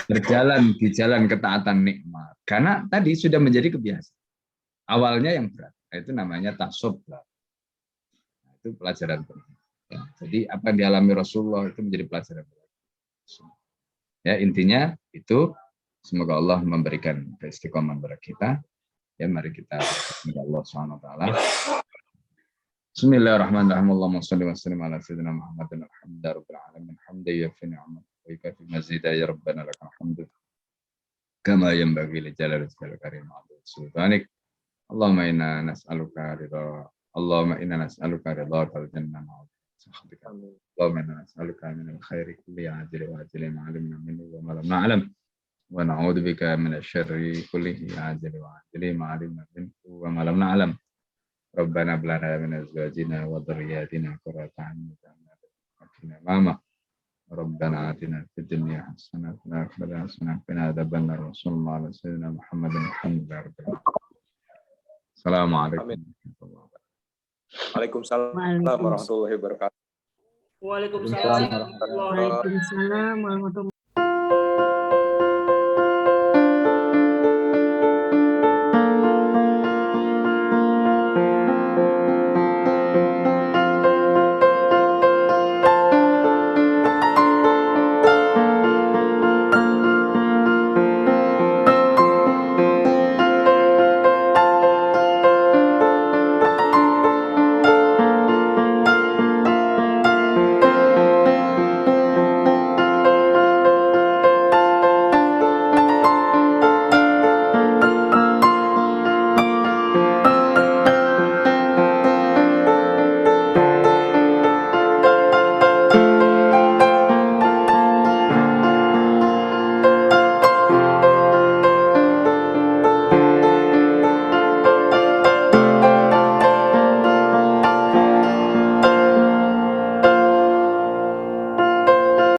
Berjalan di jalan ketaatan nikmat. Karena tadi sudah menjadi kebiasaan. Awalnya yang berat, itu namanya tasobbar. Nah, itu pelajaran penting. Ya, jadi apa yang dialami Rasulullah itu menjadi pelajaran penting. Ya, intinya itu semoga Allah memberikan keistiqomahan kepada kita. Ya, mari kita berdoa Allah SWT. Bismillahirrahmanirrahim. Allahumma shalli wa sallim ala sayyidina Muhammadin alhamdulillahi rabbil alamin. Hamdan yafi ni'mat wa yukafi mazida ya rabbana lakal hamdu. Kama yanbaghi li jalali wajhikal karim wa sultanik. Allahumma inna nas'aluka ridha. Allahumma inna nas'aluka ridhaka wal jannah wa sakhatika. Allahumma inna nas'aluka min al-khairi kulli ajli wa ajli ma 'alimna minhu wa ma lam na'lam. Wa na'udzu bika min asy-syarri kulli ajli wa ajli ma 'alimna minhu wa ma lam na'lam. Rabbana hab lana min azwajina wa dhurriyyatina qurrata a'yun waj'alna imama. Rabbana atina fid dunya hasanah wa fil akhirati hasanah wa qina adzabannar. Sallallahu alaihi wasallam Muhammadin alhamdulillahi rabbil alamin. Assalamualaikum warahmatullahi wabarakatuh. Waalaikumsalam warahmatullahi wabarakatuh. Waalaikumsalam. Waalaikumsalam warahmatullahi